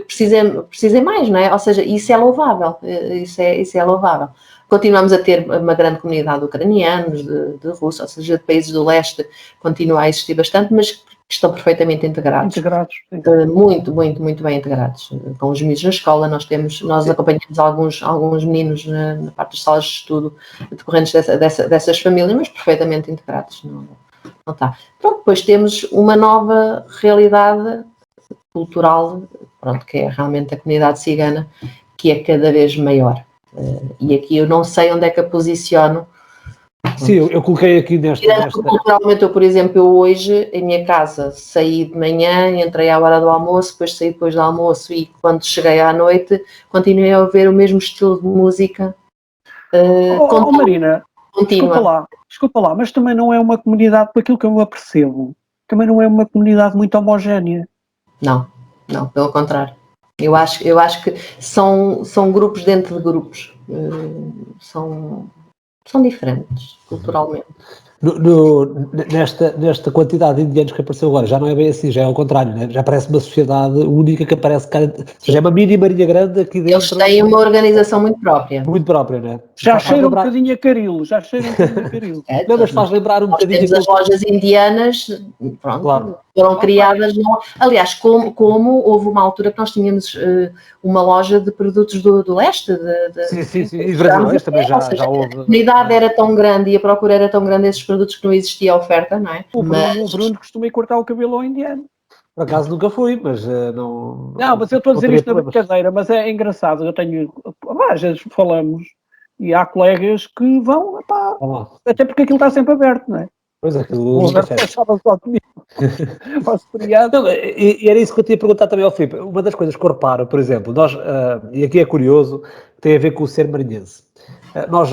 precisem mais, não é? Ou seja, isso é louvável, isso é louvável. Continuamos a ter uma grande comunidade de ucranianos, de russos, ou seja, de países do leste, continua a existir bastante, mas que estão perfeitamente integrados. Muito, muito, muito bem integrados. Com os miúdos na escola, nós acompanhamos alguns meninos na parte das salas de estudo decorrentes dessas famílias, mas perfeitamente integrados. Não está. Pronto, depois temos uma nova realidade cultural, pronto, que é realmente a comunidade cigana, que é cada vez maior. E aqui eu não sei onde é que a posiciono. Sim, eu coloquei aqui nesta... Culturalmente, por exemplo, eu hoje, em minha casa, saí de manhã, entrei à hora do almoço, depois saí depois do almoço e quando cheguei à noite, continuei a ouvir o mesmo estilo de música. Marina, desculpa lá, mas também não é uma comunidade, por aquilo que eu apercebo, também não é uma comunidade muito homogénea. Não, pelo contrário. Eu acho que são grupos dentro de grupos. São diferentes, culturalmente. Nesta quantidade de indianos que apareceu agora, já não é bem assim, já é ao contrário, né? Já parece uma sociedade única que aparece cá, ou seja, é uma mini Marinha Grande aqui dentro. Eles têm uma organização muito própria. Muito própria, né? Já cheira um bocadinho a caril, Não, mas faz lembrar um bocadinho... Temos as lojas indianas, pronto, claro. Foram criadas... Aliás, como houve uma altura que nós tínhamos uma loja de produtos do leste. Sim, e brasileiros também já houve... A comunidade era tão grande e a procura era tão grande desses produtos que não existia oferta, não é? O Bruno costuma ir cortar o cabelo ao indiano. Por acaso nunca fui, mas não... Não, mas eu estou a dizer isto na brincadeira, mas é engraçado, às vezes falamos e há colegas que vão, até porque aquilo está sempre aberto, não é? Pois é, aquilo nunca fecha. Só comigo. E era isso que eu tinha perguntado também ao Filipe. Uma das coisas que eu reparo, por exemplo, nós, e aqui é curioso, tem a ver com o ser marinhense. Nós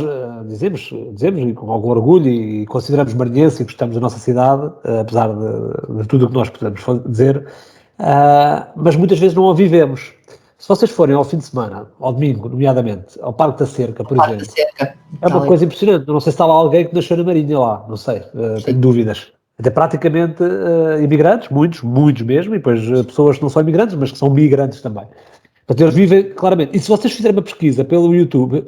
dizemos e com algum orgulho e consideramos marinhense e gostamos da nossa cidade, apesar de tudo o que nós podemos dizer, mas muitas vezes não a vivemos. Se vocês forem ao fim de semana, ao domingo, nomeadamente, ao Parque da Cerca, por exemplo, é uma coisa impressionante. Eu não sei se está lá alguém que nasceu na Marinha lá, não sei, tenho dúvidas. Até praticamente imigrantes, muitos mesmo, e depois pessoas que não são imigrantes, mas que são migrantes também. Portanto, eles vivem claramente. E se vocês fizerem uma pesquisa pelo YouTube,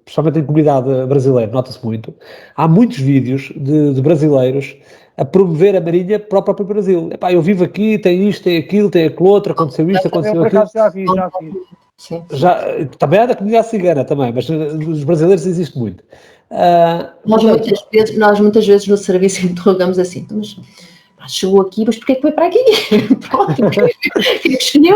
principalmente em comunidade brasileira, nota-se muito, há muitos vídeos de brasileiros a promover a Marinha para o próprio Brasil. Epá, eu vivo aqui, tem isto, tem aquilo, tem aquilo outro, aconteceu isto, aconteceu aquilo. Já vi. Sim. Também é da comunidade cigana também, mas os brasileiros existe muito. Nós muitas vezes no serviço interrogamos assim, mas chegou aqui, mas porquê que foi para aqui? Pronto, quem escolheu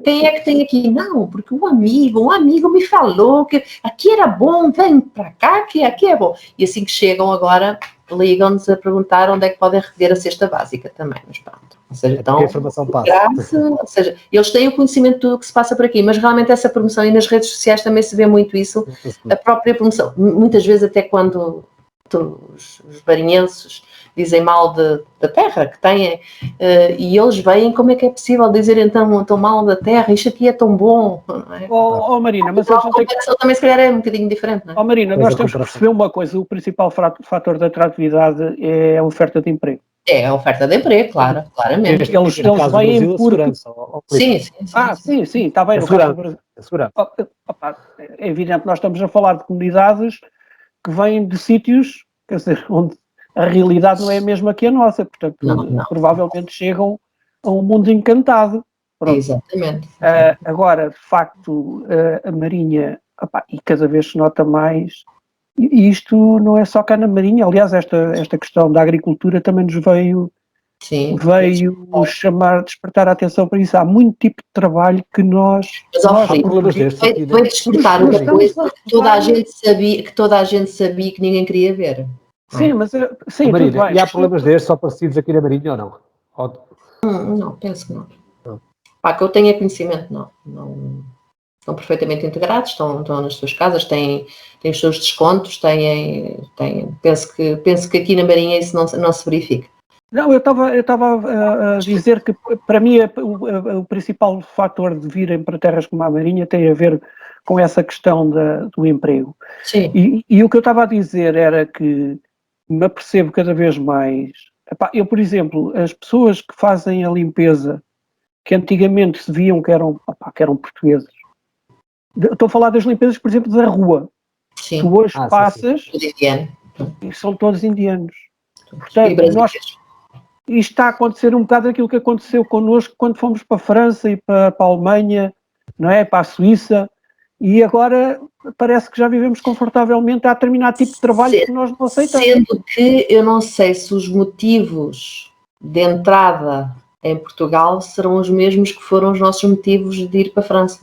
quem é que tem aqui? Não, porque um amigo me falou que aqui era bom, vem para cá, que aqui é bom. E assim que chegam agora, ligam-nos a perguntar onde é que podem recolher a cesta básica também, mas pronto. Ou seja, então, a informação passa. Ou seja, eles têm o conhecimento de tudo o que se passa por aqui, mas realmente essa promoção, e nas redes sociais também se vê muito isso, a própria promoção, muitas vezes até quando os marinhenses dizem mal da terra que têm, e eles veem como é que é possível dizer então tão mal da terra, isto aqui é tão bom. Não é? Marina, mas a também se calhar é um bocadinho diferente, não é? Marina, nós temos que perceber uma coisa, o principal fator de atratividade é a oferta de emprego. É a oferta de emprego, claramente. Eles vêm por... Sim, está bem. No caso do Brasil. É evidente, nós estamos a falar de comunidades que vêm de sítios, quer dizer, onde a realidade não é a mesma que a nossa, portanto, provavelmente chegam a um mundo encantado. Pronto. Exatamente. Agora, de facto, a Marinha, e cada vez se nota mais, e isto não é só cá na Marinha, aliás, esta questão da agricultura também nos veio despertar a atenção para isso. Há muito tipo de trabalho que nós... Foi despertar uma coisa que toda a gente sabia que ninguém queria ver. Sim, mas... Sim, Marinha, tudo bem. E há problemas destes só parecidos aqui na Marinha ou não? Não, penso que não. Pá, que eu tenha conhecimento, não. Estão perfeitamente integrados, estão nas suas casas, têm os seus descontos, penso que aqui na Marinha isso não se verifica. Não, eu estava a dizer que, para mim, o principal fator de virem para terras como a Marinha tem a ver com essa questão do emprego. Sim. E o que eu estava a dizer era que me apercebo cada vez mais. Epá, eu, por exemplo, as pessoas que fazem a limpeza, que antigamente se viam que eram portugueses. Estou a falar das limpezas, por exemplo, da rua. Sim. Tu hoje passas e são todos indianos. Portanto, isto está a acontecer um bocado aquilo que aconteceu connosco quando fomos para a França e para a Alemanha, não é? Para a Suíça, e agora parece que já vivemos confortavelmente a determinado tipo de trabalho que nós não aceitamos. Sendo que eu não sei se os motivos de entrada em Portugal serão os mesmos que foram os nossos motivos de ir para a França.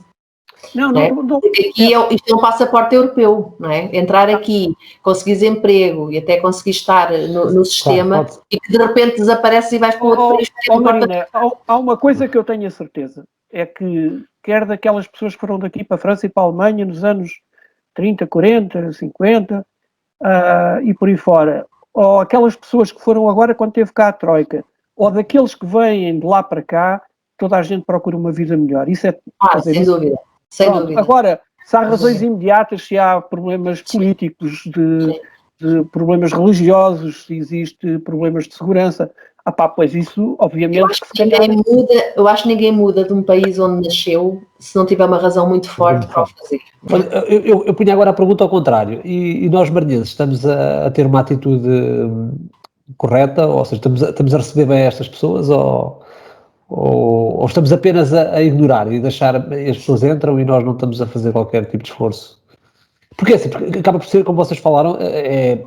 Não. Porque aqui isto é um passaporte europeu, não é? Entrar aqui, conseguires emprego e até conseguir estar no sistema, claro, e que de repente desapareces e vais para outro país. Marina, há uma coisa que eu tenho a certeza, é que quer daquelas pessoas que foram daqui para a França e para a Alemanha nos anos 30, 40, 50 e por aí fora, ou aquelas pessoas que foram agora quando teve cá a Troika, ou daqueles que vêm de lá para cá, toda a gente procura uma vida melhor. Isso é... sem dúvida. Sem dúvida. Agora, se há razões imediatas, se há problemas políticos, de problemas religiosos, se existe problemas de segurança, pois isso, obviamente... Eu acho que ninguém muda de um país onde nasceu se não tiver uma razão muito forte para o fazer. Eu punha agora a pergunta ao contrário. E nós, marinhenses, estamos a ter uma atitude correta? Ou seja, estamos a receber bem estas pessoas? Ou estamos apenas a ignorar e deixar as pessoas entram e nós não estamos a fazer qualquer tipo de esforço? Porque acaba por ser, como vocês falaram, é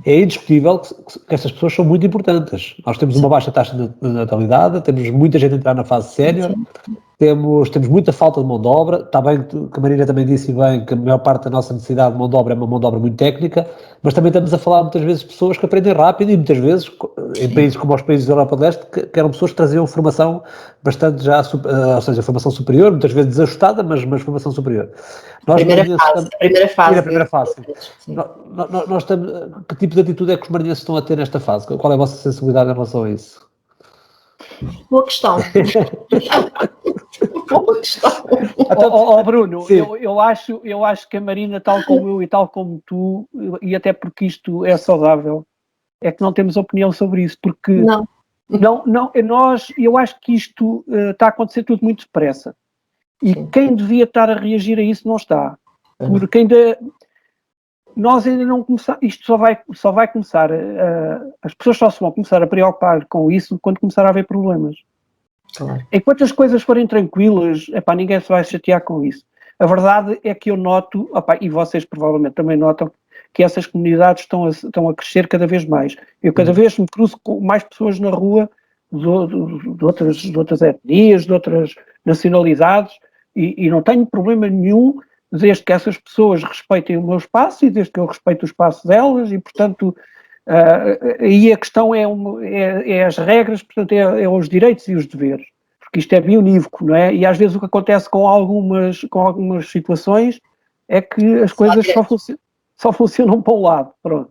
indiscutível que essas pessoas são muito importantes. Nós temos uma baixa taxa de natalidade, temos muita gente a entrar na fase sénior, temos muita falta de mão de obra. Está bem que a Marina também disse bem que a maior parte da nossa necessidade de mão de obra é uma mão de obra muito técnica, mas também estamos a falar muitas vezes de pessoas que aprendem rápido e muitas vezes, em países como os países da Europa do Leste, que eram pessoas que traziam formação bastante já, ou seja, formação superior, muitas vezes desajustada, mas formação superior. A primeira fase. Nós estamos, que tipo de atitude é que os marinhenses estão a ter nesta fase? Qual é a vossa sensibilidade em relação a isso? Boa questão. Boa questão. Bruno, eu acho que a Marina, tal como eu e tal como tu, e até porque isto é saudável, é que não temos opinião sobre isso, porque eu acho que isto está a acontecer tudo muito depressa. E quem devia estar a reagir a isso não está. Porque nós ainda não começamos, isto só vai começar, as pessoas só se vão começar a preocupar com isso quando começar a haver problemas. Claro. Enquanto as coisas forem tranquilas, ninguém se vai chatear com isso. A verdade é que eu noto, e vocês provavelmente também notam, que essas comunidades estão a crescer cada vez mais. Eu cada vez me cruzo com mais pessoas na rua de outras etnias, de outras nacionalidades, e não tenho problema nenhum desde que essas pessoas respeitem o meu espaço e desde que eu respeito o espaço delas, e portanto aí a questão é as regras, portanto é os direitos e os deveres, porque isto é bionívoco, não é? E às vezes o que acontece com algumas situações é que as coisas só funcionam para o lado, pronto.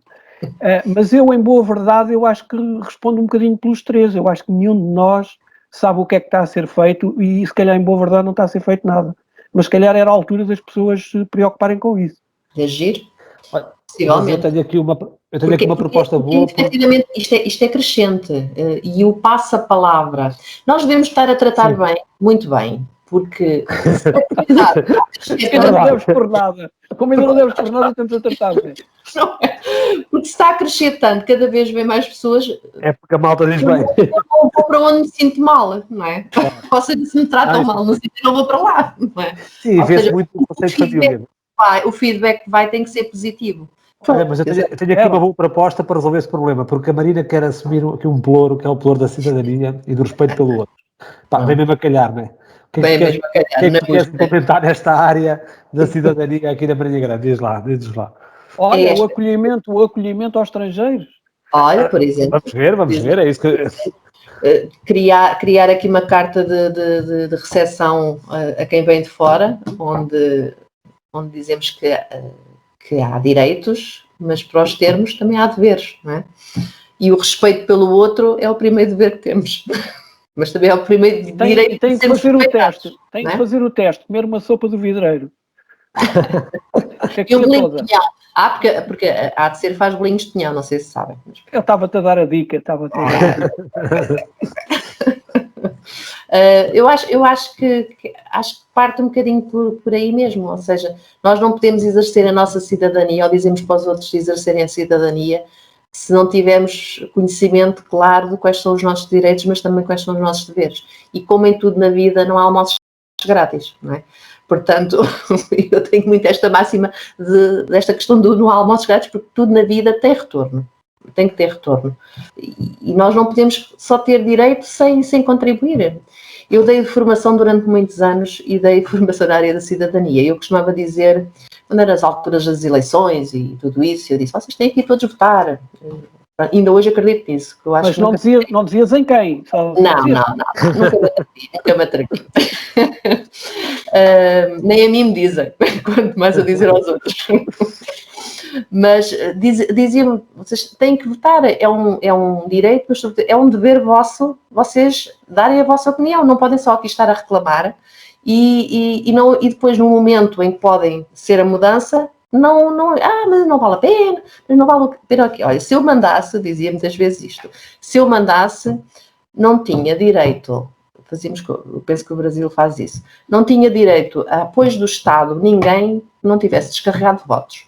Mas eu, em boa verdade, eu acho que respondo um bocadinho pelos três. Eu acho que nenhum de nós sabe o que é que está a ser feito e se calhar, em boa verdade, não está a ser feito nada. Mas se calhar era a altura das pessoas se preocuparem com isso. Reagir? Eu tenho aqui uma proposta boa. Efetivamente, isto é crescente e o passa-palavra. Nós devemos estar a tratar muito bem, porque... não devemos por nada. Como ainda não devemos por nada, estamos a tratar bem. Porque se está a crescer tanto, cada vez vem mais pessoas... É porque a malta diz bem. Eu vou para onde me sinto mal, não é? Ou seja, se me tratam mal no sítio, eu vou para lá, não é? Sim, vê-se muito o conceito de família. O feedback que vai tem que ser positiimo. Mas eu tenho aqui uma boa proposta para resolver esse problema, porque a Marina quer assumir aqui um pelouro, que é o pelouro da cidadania e do respeito pelo outro. Vem mesmo a calhar, não é? O que é que queres implementar nesta área da cidadania aqui na Marinha Grande? Diz lá. Olha, o acolhimento aos estrangeiros. Olha, por exemplo. Vamos ver, é isso que... criar aqui uma carta de recepção a quem vem de fora, onde dizemos que há direitos, mas para os termos também há deveres, não é? E o respeito pelo outro é o primeiro dever que temos. Mas também é o primeiro direito. Tem que fazer o teste. Tem que fazer o teste. Comer uma sopa do vidreiro. E um bolinho de pinhão. Porque há de ser faz bolinhos de pinhão, não sei se sabem. Eu estava-te a dar a dica. Eu acho que parte um bocadinho por aí mesmo, ou seja, nós não podemos exercer a nossa cidadania, ou dizemos para os outros exercerem a cidadania, se não tivermos conhecimento claro de quais são os nossos direitos, mas também quais são os nossos deveres. E como em tudo na vida, não há almoços grátis, não é? Portanto, eu tenho muito esta máxima desta questão do não há almoços grátis, porque tudo na vida tem retorno. Tem que ter retorno. E nós não podemos só ter direito sem contribuir. Eu dei formação durante muitos anos e dei formação na área da cidadania. Eu costumava dizer, quando eram as alturas das eleições e tudo isso, eu disse, vocês têm que ir todos votar. Ainda hoje acredito nisso. Que eu acho mas não dizias em quem? Nunca me atraquei. Nem a mim me dizem, quanto mais a dizer aos outros. Mas dizia-me, vocês têm que votar, é um direito, mas é um dever vosso, vocês darem a vossa opinião, não podem só aqui estar a reclamar e depois no momento em que podem ser a mudança, mas não vale a pena, mas não vale a pena aqui. Olha, se eu mandasse, dizia muitas vezes isto, se eu mandasse, não tinha direito, eu penso que o Brasil faz isso, não tinha direito a apoio do Estado, ninguém que não tivesse descarregado votos.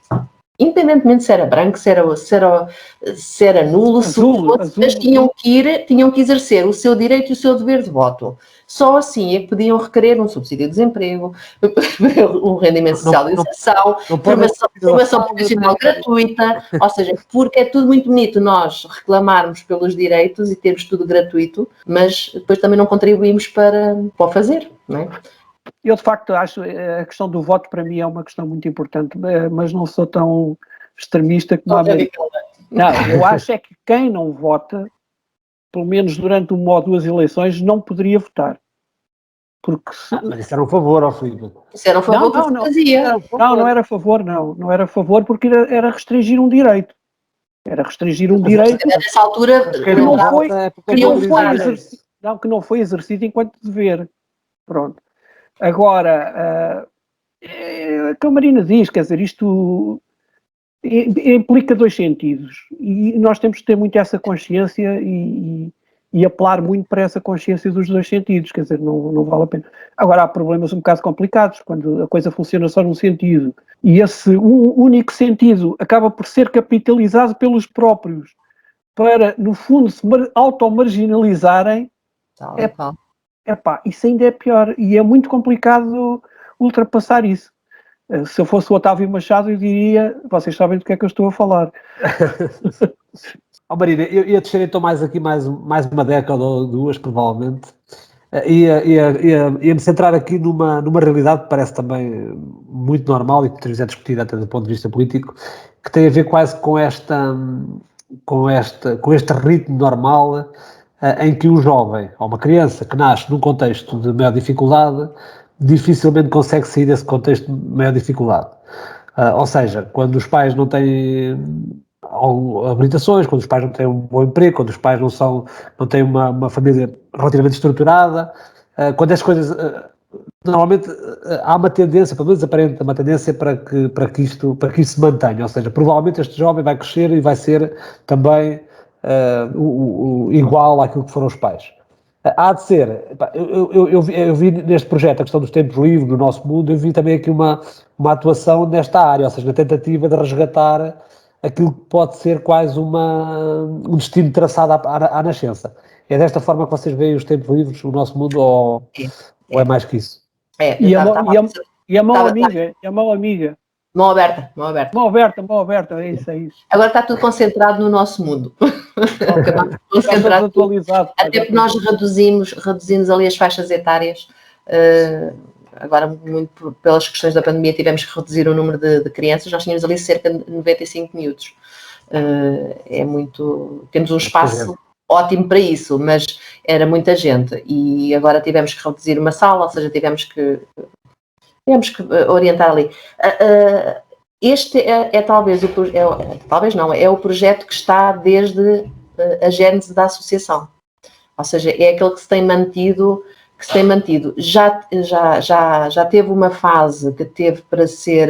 Independentemente se era branco, se era nulo, mas tinham que exercer o seu direito e o seu dever de voto. Só assim é que podiam requerer um subsídio de desemprego, um rendimento social de inserção, formação profissional gratuita, ou seja, porque é tudo muito bonito nós reclamarmos pelos direitos e termos tudo gratuito, mas depois também não contribuímos para o fazer, não é? Eu, de facto, acho a questão do voto, para mim, é uma questão muito importante, mas não sou tão extremista como a Maria. Não, eu acho é que quem não vota, pelo menos durante uma ou duas eleições, não poderia votar. Porque mas isso era um favor ao Filipe. Isso era um favor que fazia. Não era favor, não. Não era favor porque era restringir um direito. Era restringir um direito nessa altura que não foi exercido enquanto dever. Pronto. Agora, a Marina diz, quer dizer, isto implica dois sentidos e nós temos que ter muito essa consciência e apelar muito para essa consciência dos dois sentidos, quer dizer, não vale a pena. Agora, há problemas um bocado complicados, quando a coisa funciona só num sentido e esse único sentido acaba por ser capitalizado pelos próprios para, no fundo, se auto-marginalizarem. Isso ainda é pior e é muito complicado ultrapassar isso. Se eu fosse o Otávio Machado, eu diria, vocês sabem do que é que eu estou a falar. Marina, eu ia descer então mais uma década ou duas, provavelmente, ia-me centrar aqui numa realidade que parece também muito normal e que muitas vezes é discutida até do ponto de vista político, que tem a ver quase com este ritmo normal em que um jovem ou uma criança que nasce num contexto de maior dificuldade dificilmente consegue sair desse contexto de maior dificuldade. Ou seja, quando os pais não têm habilitações, quando os pais não têm um bom emprego, quando os pais não têm uma família relativamente estruturada, quando as coisas... Normalmente há uma tendência, pelo menos aparente, uma tendência para que isto se mantenha. Ou seja, provavelmente este jovem vai crescer e vai ser também igual àquilo que foram os pais. Há de ser, eu vi neste projeto a questão dos tempos livres no nosso mundo, eu vi também aqui uma atuação nesta área, ou seja, na tentativa de resgatar aquilo que pode ser quase um destino traçado à nascença. É desta forma que vocês veem os tempos livres, o nosso mundo, ou é mais que isso? E a mão amiga. Mão aberta. Mão aberta, é isso. Agora está tudo concentrado no nosso mundo. Atualizado. Até porque nós reduzimos ali as faixas etárias. Agora, muito pelas questões da pandemia, tivemos que reduzir o número de crianças. Nós tínhamos ali cerca de 95 miúdos. Temos um espaço ótimo para isso, mas era muita gente e agora tivemos que reduzir uma sala, ou seja, tivemos que orientar ali. Este é talvez talvez não, é o projeto que está desde a gênese da associação, ou seja, é aquele que se tem mantido. Já teve uma fase que teve para ser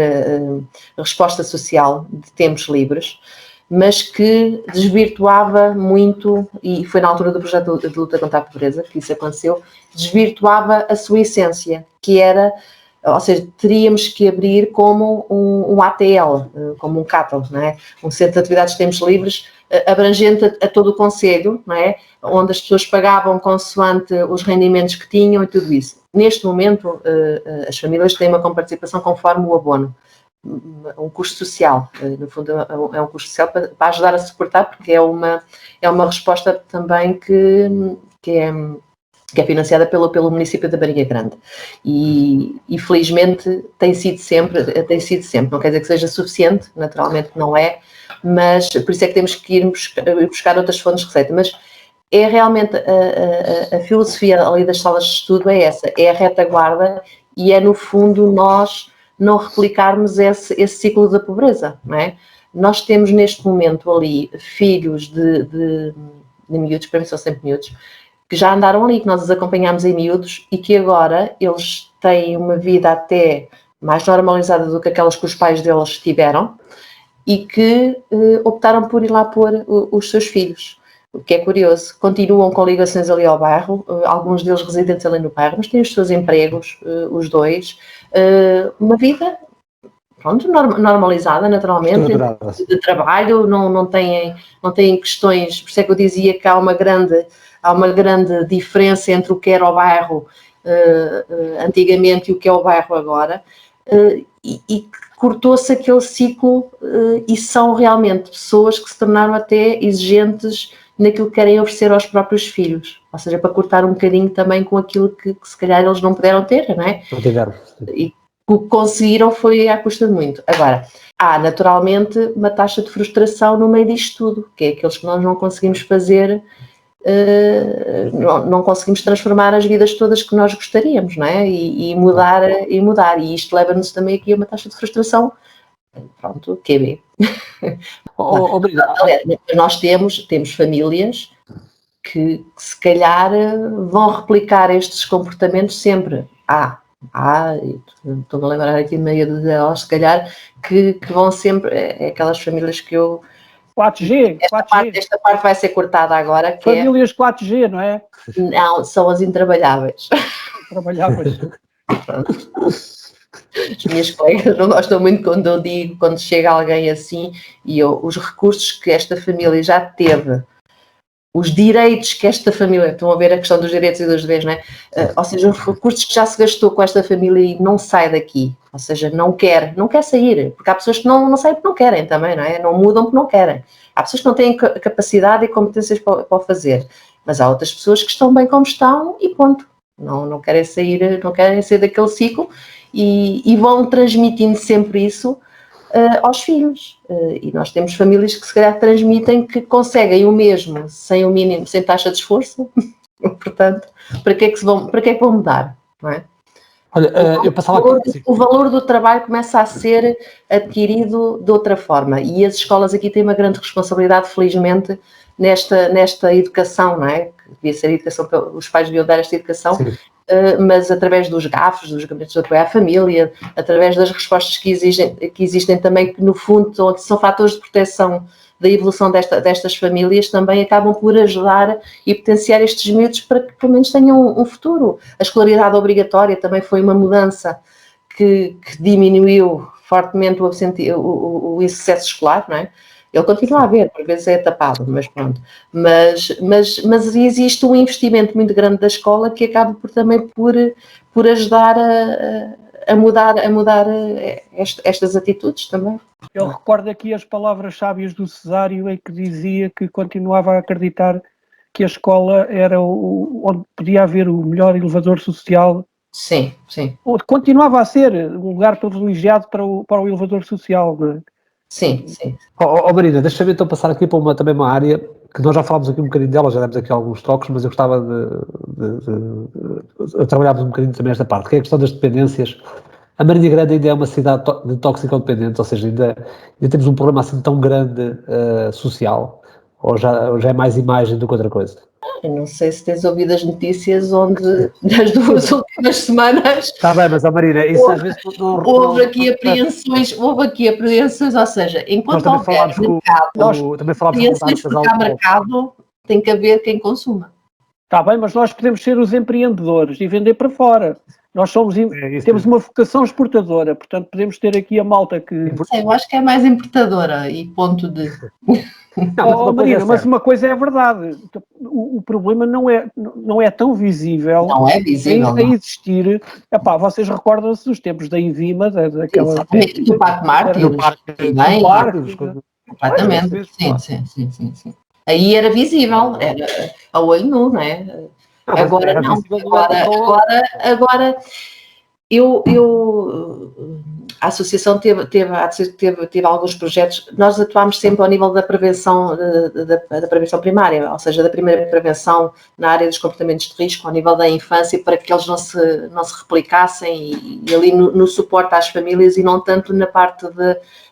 resposta social de tempos livres, mas que desvirtuava muito, e foi na altura do projeto de luta contra a pobreza que isso aconteceu, desvirtuava a sua essência, que era, ou seja, teríamos que abrir como um ATL, como um CATL, não é? Um Centro de Atividades de Tempos Livres, abrangente a todo o concelho, não é? Onde as pessoas pagavam consoante os rendimentos que tinham e tudo isso. Neste momento, as famílias têm uma comparticipação conforme o abono, um custo social, no fundo é um custo social para ajudar a suportar, porque é uma resposta também que é financiada pelo município da Marinha Grande e felizmente tem sido sempre, não quer dizer que seja suficiente, naturalmente não é, mas por isso é que temos que ir buscar outras fontes de receita, mas é realmente a filosofia ali das salas de estudo é essa, é a retaguarda e é no fundo nós não replicarmos esse ciclo da pobreza, não é? Nós temos neste momento ali filhos de miúdos, para mim são sempre miúdos, que já andaram ali, que nós os acompanhámos em miúdos e que agora eles têm uma vida até mais normalizada do que aquelas que os pais deles tiveram e que optaram por ir lá pôr os seus filhos. O que é curioso, continuam com ligações ali ao bairro, alguns deles residentes ali no bairro, mas têm os seus empregos, os dois, uma vida, pronto, normalizada naturalmente, de trabalho, não têm questões, por isso é que eu dizia que há uma grande diferença entre o que era o bairro antigamente e o que é o bairro agora, e cortou-se aquele ciclo e são realmente pessoas que se tornaram até exigentes naquilo que querem oferecer aos próprios filhos, ou seja, para cortar um bocadinho também com aquilo que se calhar eles não puderam ter, não é? Não tiveram. E o que conseguiram foi à custa de muito. Agora, há naturalmente uma taxa de frustração no meio disto tudo, que é aqueles que nós não conseguimos fazer, não conseguimos transformar as vidas todas que nós gostaríamos, não é? E mudar, e isto leva-nos também aqui a uma taxa de frustração, pronto, QB. Aliás, nós temos famílias que se calhar vão replicar estes comportamentos sempre. Estou-me a lembrar aqui de meia dúzia delas, se calhar, que vão sempre, aquelas famílias que eu... 4G. Esta parte vai ser cortada agora. Que famílias 4G, não é? Não, são as intrabalháveis. Trabalháveis. As minhas colegas não gostam muito quando chega alguém assim, e os recursos que esta família já teve, os direitos que esta família, estão a ver a questão dos direitos e dos deveres, não é? Ou seja, os recursos que já se gastou com esta família e não sai daqui, ou seja, não quer sair, porque há pessoas que não saem porque não querem também, não é? Não mudam porque não querem. Há pessoas que não têm capacidade e competências para o fazer, mas há outras pessoas que estão bem como estão e ponto. Não querem sair daquele ciclo e vão transmitindo sempre isso aos filhos. E nós temos famílias que se calhar transmitem que conseguem o mesmo sem o mínimo, sem taxa de esforço. Portanto, para que é que vão mudar? Não é? Olha, eu passava o valor do trabalho começa a ser adquirido de outra forma e as escolas aqui têm uma grande responsabilidade, felizmente, nesta educação, não é? Que devia ser educação, os pais deviam dar esta educação, mas através dos GAFs, dos gabinetes de apoio à família, através das respostas que existem também, que no fundo são fatores de proteção da evolução destas famílias, também acabam por ajudar e potenciar estes miúdos para que pelo menos tenham um futuro. A escolaridade obrigatória também foi uma mudança que diminuiu fortemente o insucesso escolar, não é? Ele continua a haver, por vezes é tapado, mas pronto. Mas existe um investimento muito grande da escola que acaba também por ajudar a mudar estas atitudes também. Eu recordo aqui as palavras sábias do Cesário, em que dizia que continuava a acreditar que a escola era onde podia haver o melhor elevador social. Sim. Continuava a ser um lugar privilegiado para o elevador social, não é? Sim. Marina, deixa-me então passar aqui para também uma área que nós já falámos aqui um bocadinho dela, já demos aqui alguns toques, mas eu gostava de trabalharmos um bocadinho também esta parte, que é a questão das dependências. A Marinha Grande ainda é uma cidade de toxicodependentes, ou seja, ainda temos um problema assim tão grande social, ou já é mais imagem do que outra coisa? Eu não sei se tens ouvido as notícias onde, nas 2 últimas semanas... Está bem, mas, Marina, isso às vezes não... Houve aqui apreensões, ou seja, enquanto houver mercado, apreensões porque há mercado, tem que haver quem consuma. Está bem, mas nós podemos ser os empreendedores e vender para fora. Nós temos uma vocação exportadora, portanto podemos ter aqui a malta que... Eu acho que é mais importadora e ponto de... Marina, mas uma coisa é verdade, o problema não é tão visível. Não é visível. A existir. Vocês recordam-se dos tempos da Invima, daquela... Do Parque Mártires. Completamente. Sim. Aí era visível, era a olho nu, não é? Agora não. Agora a associação teve alguns projetos. Nós atuámos sempre ao nível da prevenção, da prevenção primária, ou seja, da primeira prevenção na área dos comportamentos de risco, ao nível da infância, para que eles não se replicassem e ali no suporte às famílias e não tanto na parte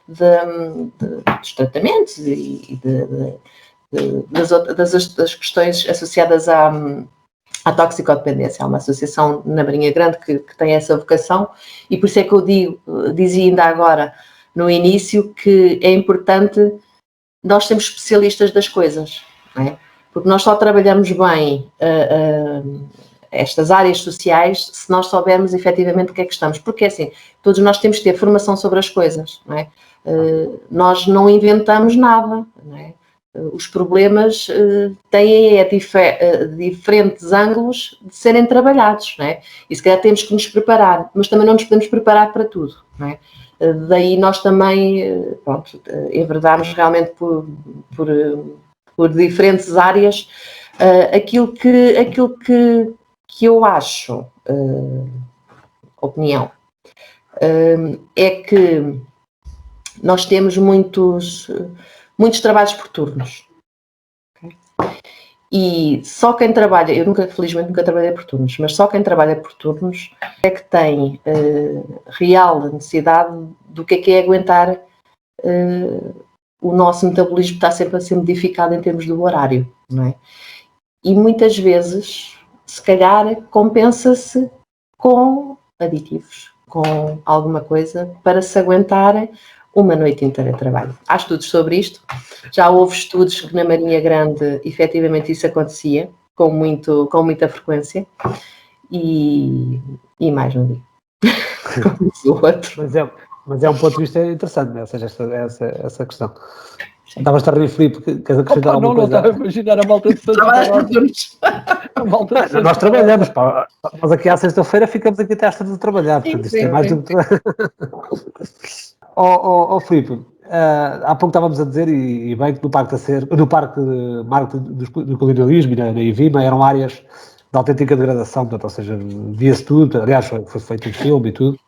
dos tratamentos e das questões associadas à toxicodependência. Há uma associação na Marinha Grande que tem essa vocação e por isso é que eu dizia ainda agora no início que é importante nós sermos especialistas das coisas, não é? Porque nós só trabalhamos bem estas áreas sociais se nós soubermos efetivamente o que é que estamos, porque assim, todos nós temos que ter formação sobre as coisas, não é? Nós não inventamos nada, não é? Os problemas têm diferentes ângulos de serem trabalhados, não é? E se calhar temos que nos preparar, mas também não nos podemos preparar para tudo, não é? Daí nós também, enverdarmos realmente por diferentes áreas. Aquilo que eu acho, opinião, é que nós temos muitos trabalhos por turnos. Okay? E só quem trabalha, felizmente nunca trabalhei por turnos, mas só quem trabalha por turnos é que tem real necessidade do que é aguentar o nosso metabolismo está sempre a ser modificado em termos do horário, não é? E muitas vezes, se calhar, compensa-se com aditivos, com alguma coisa para se aguentar uma noite inteira de trabalho. Há estudos sobre isto, já houve estudos que na Marinha Grande efetivamente isso acontecia com muita frequência e mais não digo. Como diz o outro. Mas é um ponto de vista interessante, né? Ou seja, essa questão. Estavas a referir porque queres acrescentar alguma coisa? Não, estava a imaginar a malta de Nós trabalhamos, pá. Nós aqui à sexta-feira ficamos aqui até às 3 a trabalhar, portanto isto é mais do que... Filipe, há pouco estávamos a dizer, e bem, que no Parque do Colonialismo e na IVIMA eram áreas de autêntica degradação, portanto, ou seja, via-se tudo, aliás foi feito um filme e tudo,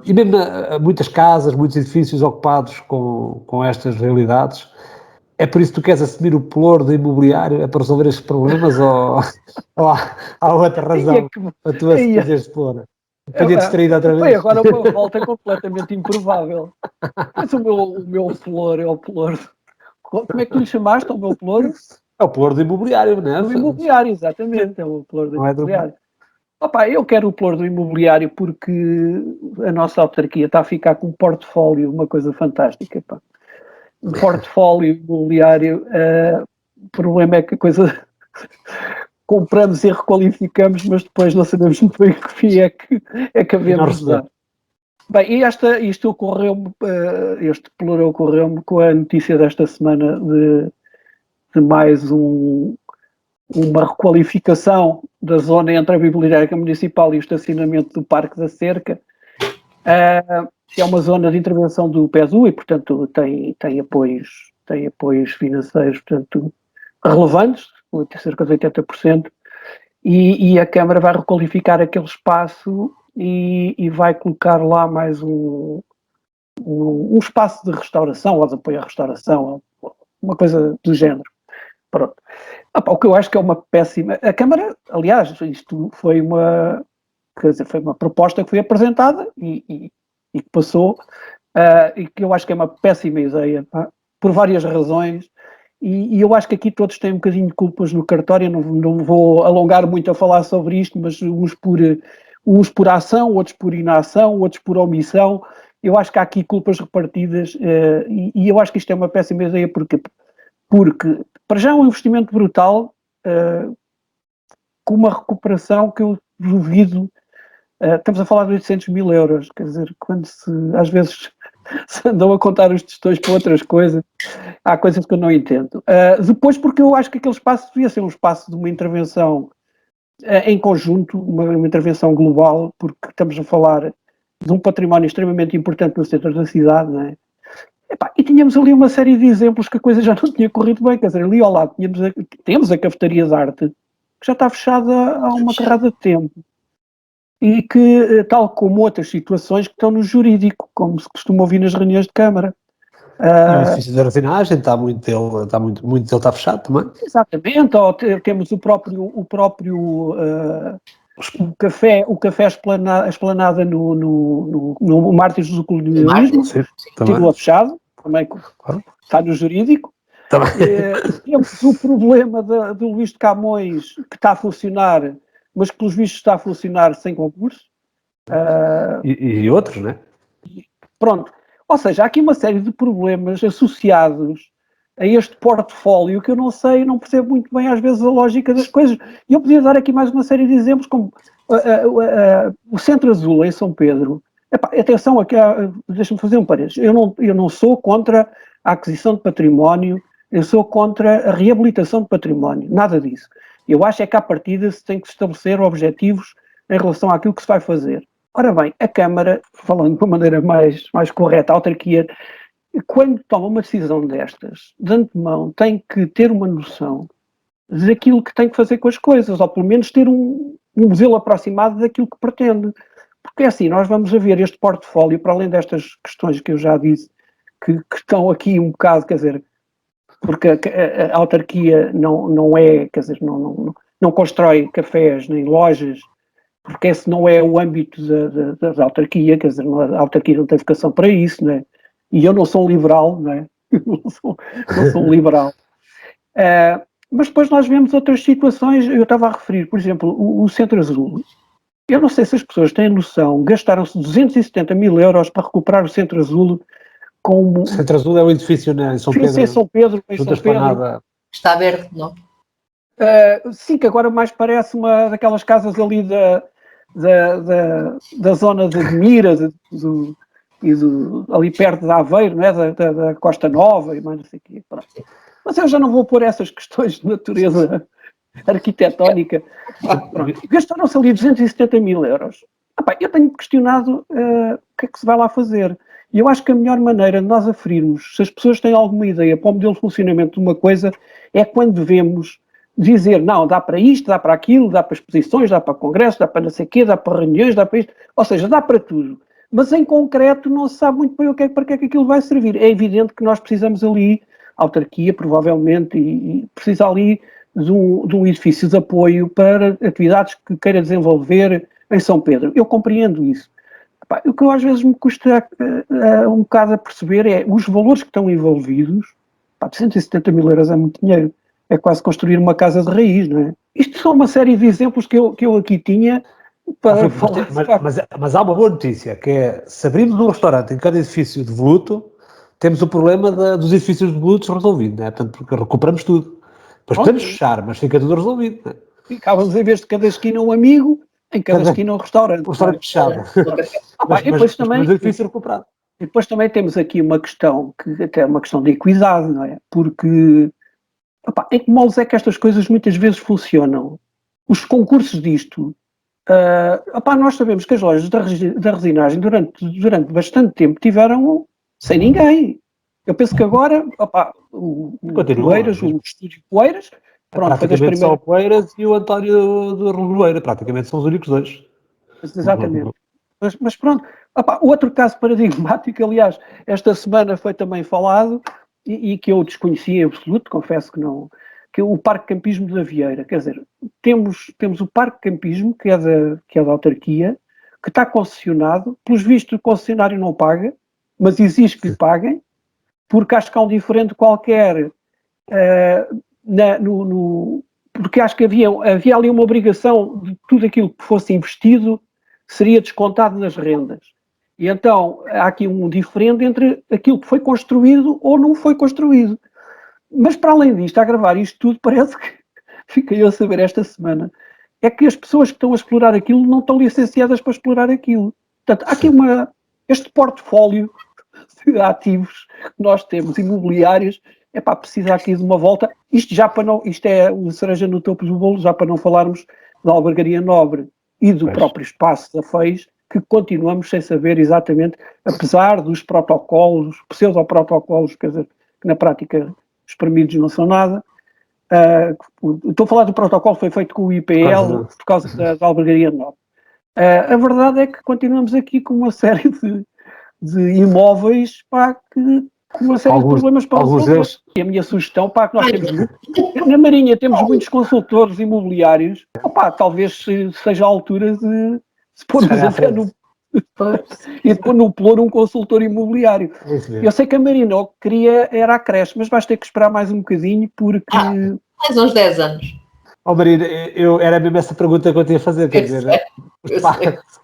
e mesmo muitas casas, muitos edifícios ocupados com estas realidades. É por isso que tu queres assumir o pelouro do imobiliário? É para resolver estes problemas ou há outra razão para tu assumir este pelouro? Podia distraído outra vez. Bem, agora uma volta completamente improvável. Mas o meu pelouro é o pelouro. Como é que tu lhe chamaste ao meu pelouro? É o pelouro do imobiliário, não é? Do imobiliário, exatamente. É o pelouro do imobiliário. Eu quero o pelouro do imobiliário porque a nossa autarquia está a ficar com um portfólio, uma coisa fantástica. Pá. Um portfólio imobiliário, o problema é que a coisa... compramos e requalificamos, mas depois não sabemos muito bem o que é que havemos de dar. Bem, e isto ocorreu-me, este pelouro ocorreu-me com a notícia desta semana de mais uma requalificação da zona entre a Biblioteca Municipal e o estacionamento do Parque da Cerca, que é uma zona de intervenção do PESU e, portanto, tem apoios financeiros, portanto, relevantes, cerca de 80%, e a Câmara vai requalificar aquele espaço e vai colocar lá mais um espaço de restauração ou de apoio à restauração, uma coisa do género. Pronto. O que eu acho que é uma péssima... A Câmara, aliás, isto foi uma... Quer dizer, foi uma proposta que foi apresentada e que passou, e que eu acho que é uma péssima ideia, pá, por várias razões, e eu acho que aqui todos têm um bocadinho de culpas no cartório, não vou alongar muito a falar sobre isto, mas uns por ação, outros por inação, outros por omissão. Eu acho que há aqui culpas repartidas, e eu acho que isto é uma péssima ideia porque para já é um investimento brutal, com uma recuperação que eu duvido. Estamos a falar de 800 mil euros, quer dizer, quando às vezes se andam a contar os tostões para outras coisas, há coisas que eu não entendo. Depois, porque eu acho que aquele espaço devia ser um espaço de uma intervenção em conjunto, uma intervenção global, porque estamos a falar de um património extremamente importante no centro da cidade, não é? E tínhamos ali uma série de exemplos que a coisa já não tinha corrido bem, quer dizer, ali ao lado temos a cafetaria de arte, que já está fechada há uma carrada de tempo. E que, tal como outras situações que estão no jurídico, como se costuma ouvir nas reuniões de Câmara. O edifício de armazenagem muito dele está fechado também. Exatamente, ou temos o café Esplanada no Mártires do Colonialismo, continua fechado, também claro. Está no jurídico. Temos o problema do Luís de Camões, que está a funcionar, mas que pelos vistos está a funcionar sem concurso. E outros, não é? Pronto. Ou seja, há aqui uma série de problemas associados a este portfólio que eu não sei, não percebo muito bem às vezes a lógica das coisas. E eu podia dar aqui mais uma série de exemplos, como o Centro Azul em São Pedro. Atenção, aqui deixa-me fazer um parênteses. Eu não sou contra a aquisição de património, eu sou contra a reabilitação de património, nada disso. Eu acho é que à partida se tem que estabelecer objetivos em relação àquilo que se vai fazer. Ora bem, a Câmara, falando de uma maneira mais correta, a autarquia, quando toma uma decisão destas, de antemão, tem que ter uma noção daquilo que tem que fazer com as coisas, ou pelo menos ter um modelo aproximado daquilo que pretende. Porque assim, nós vamos a ver este portfólio, para além destas questões que eu já disse, que estão aqui um bocado, quer dizer, porque a autarquia não é, quer dizer, não constrói cafés nem lojas, porque esse não é o âmbito da autarquia, quer dizer, a autarquia não tem vocação para isso, não é? E eu não sou um liberal, não é? Não sou um liberal. Mas depois nós vemos outras situações, eu estava a referir, por exemplo, o Centro Azul. Eu não sei se as pessoas têm noção, gastaram-se 270 mil euros para recuperar o Centro Azul. O Centro Azul é o edifício em São Pedro. Em São Pedro. Está verde, não? Sim, que agora mais parece uma daquelas casas ali da zona de Mira ali perto de Aveiro, não é? da Costa Nova e mais não sei o quê. Mas eu já não vou pôr essas questões de natureza arquitetónica. Gastaram-se ali 270 mil euros. Eu tenho questionado o que é que se vai lá fazer. E eu acho que a melhor maneira de nós aferirmos se as pessoas têm alguma ideia para o modelo de funcionamento de uma coisa é quando devemos dizer, não, dá para isto, dá para aquilo, dá para exposições, dá para congressos, dá para não sei o quê, dá para reuniões, dá para isto. Ou seja, dá para tudo. Mas em concreto não se sabe muito bem para que é que aquilo vai servir. É evidente que nós precisamos ali, a autarquia provavelmente, e precisa ali de um edifício de apoio para atividades que queira desenvolver em São Pedro. Eu compreendo isso. O que às vezes me custa um bocado a perceber é os valores que estão envolvidos. 270 mil euros é muito dinheiro. É quase construir uma casa de raiz, não é? Isto são uma série de exemplos que eu aqui tinha para falar. Mas há uma boa notícia, que é, se abrimos um restaurante em cada edifício de voluto, temos o problema dos edifícios de volutos resolvido, não é? Portanto, porque recuperamos tudo. Depois podemos fechar, mas fica tudo resolvido, não é? Ficávamos, em vez de cada esquina um amigo, em cada esquina um restaurante. Um restaurante fechado. Mas é difícil recuperar. E depois também temos aqui uma questão, que até é uma questão de equidade, não é? Porque, em que moldes é que estas coisas muitas vezes funcionam? Os concursos disto, nós sabemos que as lojas da resinagem durante bastante tempo tiveram sem ninguém. Eu penso que agora, o Poeiras, o Estúdio Poeiras, pronto, praticamente só o Poeiras e o António do Roloeira, praticamente são os únicos dois. Exatamente. Mas pronto, outro caso paradigmático, aliás, esta semana foi também falado, e que eu desconhecia em absoluto, confesso que que é o Parque Campismo da Vieira. Quer dizer, temos o Parque Campismo, que é da autarquia, que está concessionado. Pelos vistos, o concessionário não paga, mas exige que lhe paguem, porque acho que há um diferente qualquer, porque acho que havia ali uma obrigação de tudo aquilo que fosse investido seria descontado nas rendas. E então há aqui um diferente entre aquilo que foi construído ou não foi construído. Mas para além disto, a gravar isto tudo, parece que, fiquei eu a saber esta semana, é que as pessoas que estão a explorar aquilo não estão licenciadas para explorar aquilo. Portanto, há aqui este portfólio de ativos que nós temos, imobiliários, precisa aqui de uma volta. Isto é o cereja no topo do bolo, já para não falarmos da Albergaria Nobre e do próprio espaço da FEIS, que continuamos sem saber exatamente, apesar dos protocolos, pseudo-protocolos, quer dizer, que na prática espremidos não são nada. Estou a falar do protocolo que foi feito com o IPL por causa da Albergaria Nobre. A verdade é que continuamos aqui com uma série de imóveis com uma série de problemas para resolver. E a minha sugestão, que nós temos na Marinha temos muitos consultores imobiliários, talvez seja a altura de se pormos até e de pôr no plano um consultor imobiliário. Eu sei que a Marina o que queria era a creche, mas vais ter que esperar mais um bocadinho, porque... mais uns 10 anos. Marina, era mesmo essa pergunta que eu tinha a fazer, quer dizer,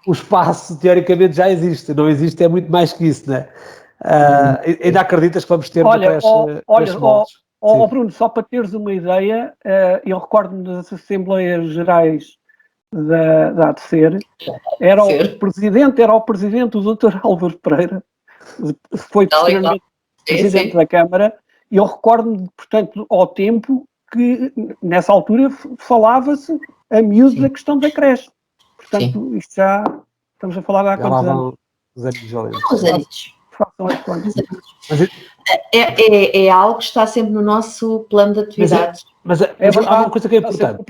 o espaço teoricamente já existe, não existe, é muito mais que isso, não é? Ainda acreditas que vamos ter uma creche? Bruno, só para teres uma ideia, eu recordo-me das Assembleias Gerais da ADCER, era o presidente, o Dr. Álvaro Pereira, foi posteriormente presidente da Câmara, e eu recordo-me, portanto, ao tempo que, nessa altura, falava-se a miúdo da questão da creche. Portanto, isto já estamos a falar há quantos anos? Os anos. É algo que está sempre no nosso plano de atividades. Mas há uma coisa que é importante.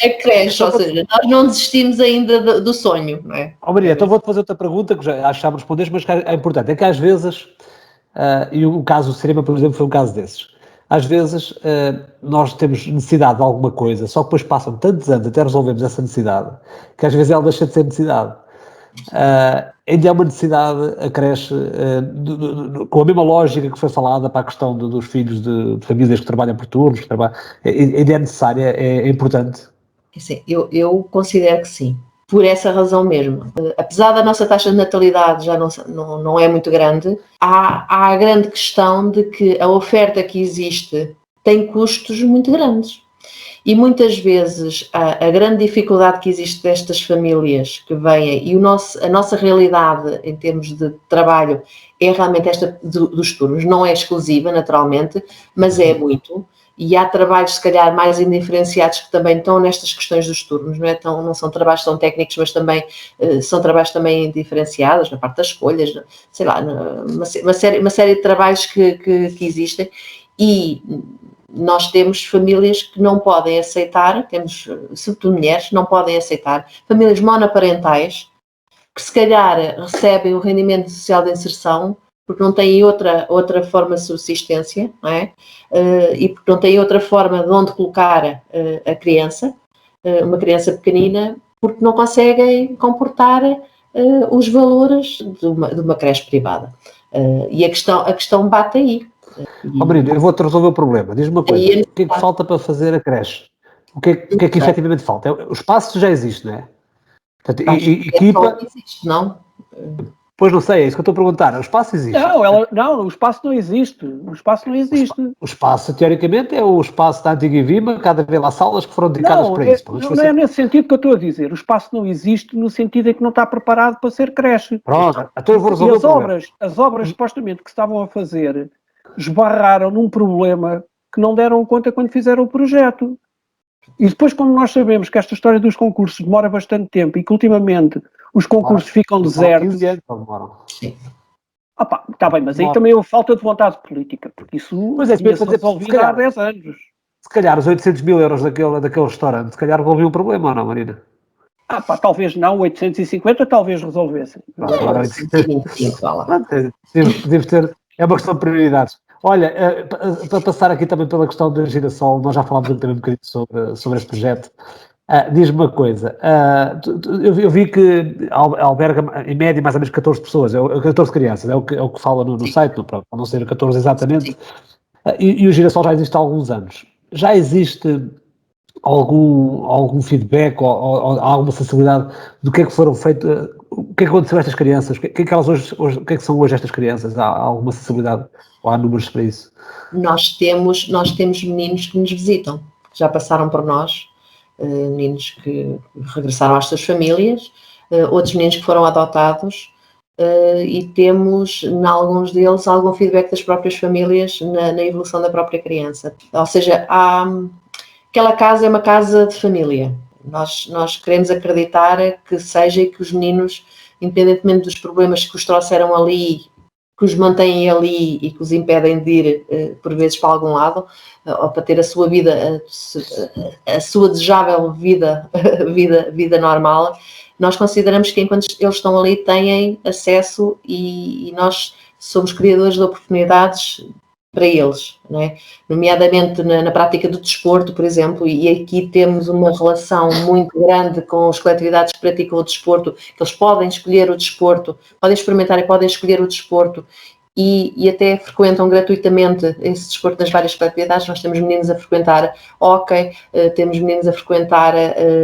É creche, ou seja, nós não desistimos ainda do sonho, não é? Maria, então vou-te fazer outra pergunta, que já acho que já me respondeste, mas que é importante. É que às vezes, e o caso do cinema, por exemplo, foi um caso desses, às vezes nós temos necessidade de alguma coisa, só que depois passam tantos anos até resolvermos essa necessidade, que às vezes ela deixa de ser necessidade. Ainda é uma necessidade, a creche, com a mesma lógica que foi falada para a questão dos filhos de famílias que trabalham por turnos, ainda é necessária, é importante? Sim, eu considero que sim, por essa razão mesmo. Apesar da nossa taxa de natalidade já não é muito grande, há a grande questão de que a oferta que existe tem custos muito grandes. E muitas vezes a grande dificuldade que existe destas famílias que vêm, e a nossa realidade em termos de trabalho é realmente esta dos turnos, não é exclusiva naturalmente, mas é muito, e há trabalhos se calhar mais indiferenciados que também estão nestas questões dos turnos, não são trabalhos tão técnicos, mas também são trabalhos também diferenciados na parte das escolhas, sei lá, uma série de trabalhos que existem, e nós temos famílias que não podem aceitar, temos, sobretudo mulheres, não podem aceitar, famílias monoparentais, que se calhar recebem o rendimento social de inserção, porque não têm outra forma de subsistência, não é? E porque não têm outra forma de onde colocar a criança, uma criança pequenina, porque não conseguem comportar os valores de uma creche privada. E a questão bate aí. Marina, eu vou-te resolver o problema. Diz-me uma coisa, o que é que falta para fazer a creche? O que é que efetivamente falta? O espaço já existe, não é? Portanto, equipa... existe, não? Pois não sei, é isso que eu estou a perguntar. O espaço existe? Não, o espaço não existe. O espaço não existe. O espaço, teoricamente, é o espaço da antiga Vima, cada vez há salas que foram dedicadas para isso. Não é nesse sentido que eu estou a dizer. O espaço não existe no sentido em que não está preparado para ser creche. Pronto, então eu vou resolver o problema. As obras, supostamente, que estavam a fazer, esbarraram num problema que não deram conta quando fizeram o projeto. E depois, quando nós sabemos que esta história dos concursos demora bastante tempo e que ultimamente os concursos ficam desertos... Está bem, mas aí também houve falta de vontade política, porque isso tinha-se resolvido há 10 anos. Se calhar os 800 mil euros daquele restaurante, se calhar resolviam o problema, ou não, Marina? Talvez não, 850 talvez resolvessem. Deve ter... É uma questão de prioridades. Olha, para passar aqui também pela questão da Girassol, nós já falámos também um bocadinho sobre este projeto. Diz-me uma coisa, eu vi que alberga em média mais ou menos 14 pessoas, 14 crianças, é o que fala no site, pronto, a não ser 14 exatamente, e o Girassol já existe há alguns anos. Já existe algum feedback ou alguma sensibilidade do que é que foram feitos, o que é que aconteceu a estas crianças, o que é que elas hoje, o que é que são hoje estas crianças? Há alguma sensibilidade ou há números para isso? Nós temos meninos que nos visitam, que já passaram por nós, meninos que regressaram às suas famílias, outros meninos que foram adotados, e temos, em alguns deles, algum feedback das próprias famílias na evolução da própria criança. Ou seja, aquela casa é uma casa de família. Nós queremos acreditar que seja e que os meninos, independentemente dos problemas que os trouxeram ali, que os mantêm ali e que os impedem de ir, por vezes, para algum lado, ou para ter a sua vida, a sua desejável vida normal, nós consideramos que enquanto eles estão ali têm acesso e nós somos criadores de oportunidades para eles, não é? Nomeadamente na prática do desporto, por exemplo, e aqui temos uma relação muito grande com as coletividades que praticam o desporto, que eles podem escolher o desporto, podem experimentar e podem escolher o desporto e até frequentam gratuitamente esse desporto nas várias coletividades. Nós temos meninos a frequentar hóquei, temos meninos a frequentar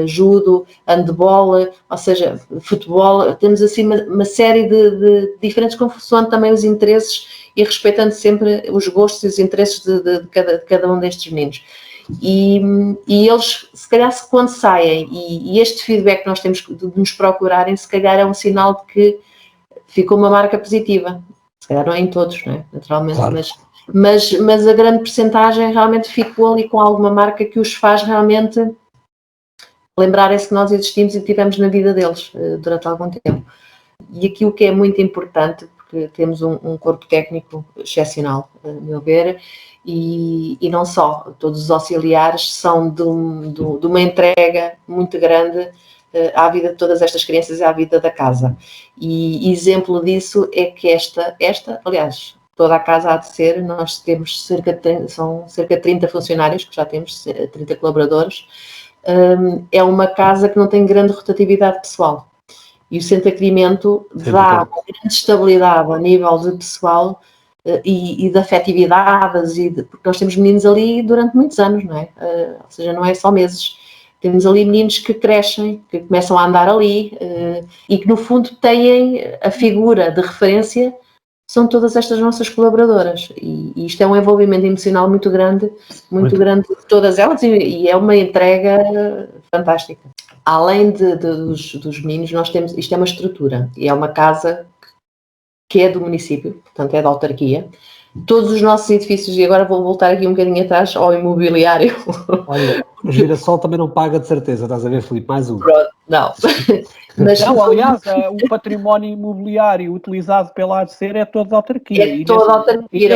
judo, handball, ou seja, futebol, temos assim uma série de diferentes, consoante também os interesses e respeitando sempre os gostos e os interesses de cada um destes meninos. E eles, se calhar, quando saem, e este feedback que nós temos de nos procurarem, se calhar é um sinal de que ficou uma marca positiva. Se calhar não é em todos, não é? Naturalmente, claro. Mas a grande percentagem realmente ficou ali com alguma marca que os faz realmente lembrarem-se que nós existimos e que estivemos na vida deles durante algum tempo. E aqui o que é muito importante, porque temos um corpo técnico excepcional, a meu ver, e não só, todos os auxiliares são de uma entrega muito grande à vida de todas estas crianças e à vida da casa. E exemplo disso é que aliás, toda a casa há de ser, nós temos são cerca de 30 funcionários, que já temos 30 colaboradores, é uma casa que não tem grande rotatividade pessoal. E o centro de acolhimento dá uma grande estabilidade a nível de pessoal e de afetividades, porque nós temos meninos ali durante muitos anos, não é? Ou seja, não é só meses. Temos ali meninos que crescem, que começam a andar ali e que no fundo têm a figura de referência, são todas estas nossas colaboradoras. E isto é um envolvimento emocional muito grande de todas elas e é uma entrega fantástica. Além dos meninos, nós temos, isto é uma estrutura e é uma casa que é do município, portanto é da autarquia. Todos os nossos edifícios, e agora vou voltar aqui um bocadinho atrás ao imobiliário. Olha, o Girassol também não paga de certeza, estás a ver, Filipe? Mais um. Não. Mas, não, aliás, o património imobiliário utilizado pela ADCER é toda a autarquia. É toda a autarquia.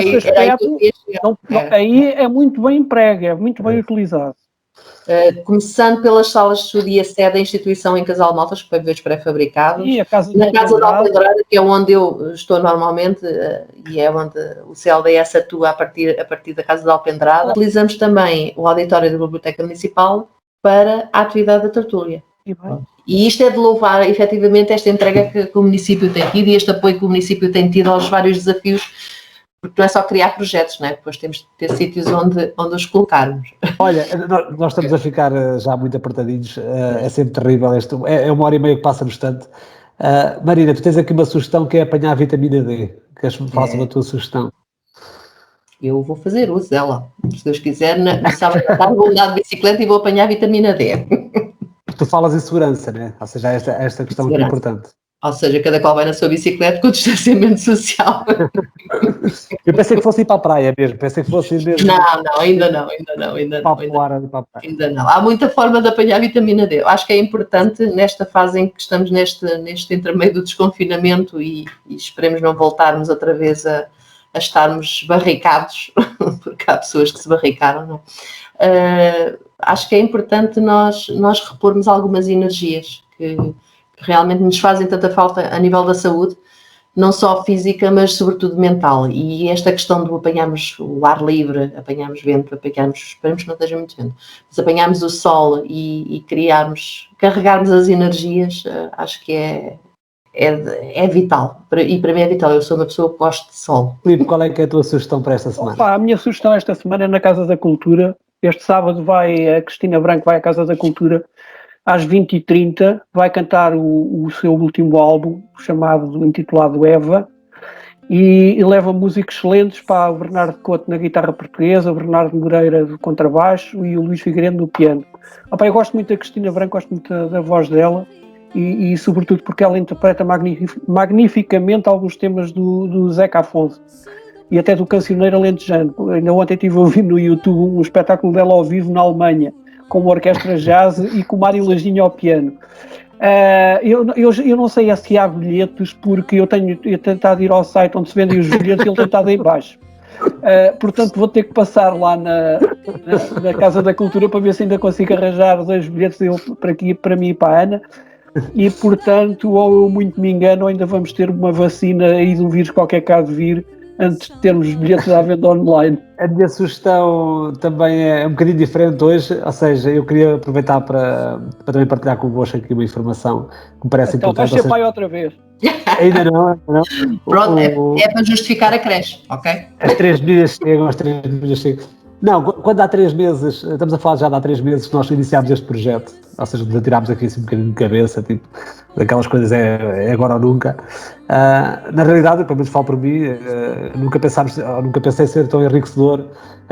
Aí é muito bem emprego, é muito bem utilizado. Começando pelas salas de estudo e a sede da instituição em Casal Maltas, que foi ver pré-fabricados. E a casa na Casa da Alpendrada, que é onde eu estou normalmente, e é onde o CLDS atua a partir da Casa da Alpendrada. Utilizamos também o auditório da Biblioteca Municipal para a atividade da tertúlia. E isto é de louvar, efetivamente, esta entrega que o município tem tido e este apoio que o município tem tido aos vários desafios, porque não é só criar projetos, não é? Depois temos de ter sítios onde os colocarmos. Olha, nós estamos a ficar já muito apertadinhos, é sempre terrível, é 1h30 que passa no instante. Marina, tu tens aqui uma sugestão que é apanhar a vitamina D. Queres que me faça a tua sugestão? Eu vou fazer uso dela. Se Deus quiser, no sábado à tarde vou andar de bicicleta e vou apanhar a vitamina D. Tu falas em segurança, né? Ou seja, esta questão aqui é importante. Ou seja, cada qual vai na sua bicicleta com o distanciamento social. Eu pensei que fosse ir para a praia mesmo, pensei que fosse ir mesmo. Não, ainda não. Ainda não. Há muita forma de apanhar vitamina D. Eu acho que é importante, nesta fase em que estamos neste intermeio do desconfinamento e esperemos não voltarmos outra vez a estarmos barricados, porque há pessoas que se barricaram, não é? Acho que é importante nós repormos algumas energias que realmente nos fazem tanta falta a nível da saúde, não só física, mas sobretudo mental. E esta questão de apanharmos o ar livre, apanharmos vento, esperamos que não esteja muito vento, mas apanharmos o sol e carregarmos as energias, acho que é vital. E para mim é vital. Eu sou uma pessoa que gosto de sol. Filipe, qual é que é a tua sugestão para esta semana? A minha sugestão esta semana é na Casa da Cultura. Este sábado a Cristina Branco vai à Casa da Cultura às 20h30, vai cantar o seu último álbum, intitulado Eva, e leva músicos excelentes para o Bernardo Couto na guitarra portuguesa, o Bernardo Moreira do contrabaixo e o Luís Figueiredo no piano. Eu gosto muito da Cristina Branco, gosto muito da voz dela e sobretudo porque ela interpreta magnificamente alguns temas do Zeca Afonso e até do cancioneiro alentejano. Ainda ontem estive a ouvir no YouTube um espetáculo dela ao vivo na Alemanha, com uma orquestra jazz e com o Mário Lajinha ao piano. Eu não sei se há bilhetes, porque eu tenho tentado ir ao site onde se vendem os bilhetes e ele tem estado em baixo. Portanto, vou ter que passar lá na Casa da Cultura para ver se ainda consigo arranjar 2 bilhetes para mim e para a Ana. E, portanto, ou eu muito me engano, ou ainda vamos ter uma vacina aí de um vírus qualquer cá de vir, antes de termos bilhetes à venda online. A minha sugestão também é um bocadinho diferente hoje, ou seja, eu queria aproveitar para também partilhar convosco aqui uma informação que me parece importante. Então vais ser pai outra vez. Ainda não. Pronto, é para justificar a creche, ok? As 3 medidas chegam. Não, quando há 3 meses, estamos a falar já de há 3 meses que nós iniciámos este projeto, ou seja, nos atirámos aqui assim um bocadinho de cabeça, tipo, daquelas coisas é agora ou nunca. Na realidade, pelo menos falo por mim, nunca pensei ser tão enriquecedor,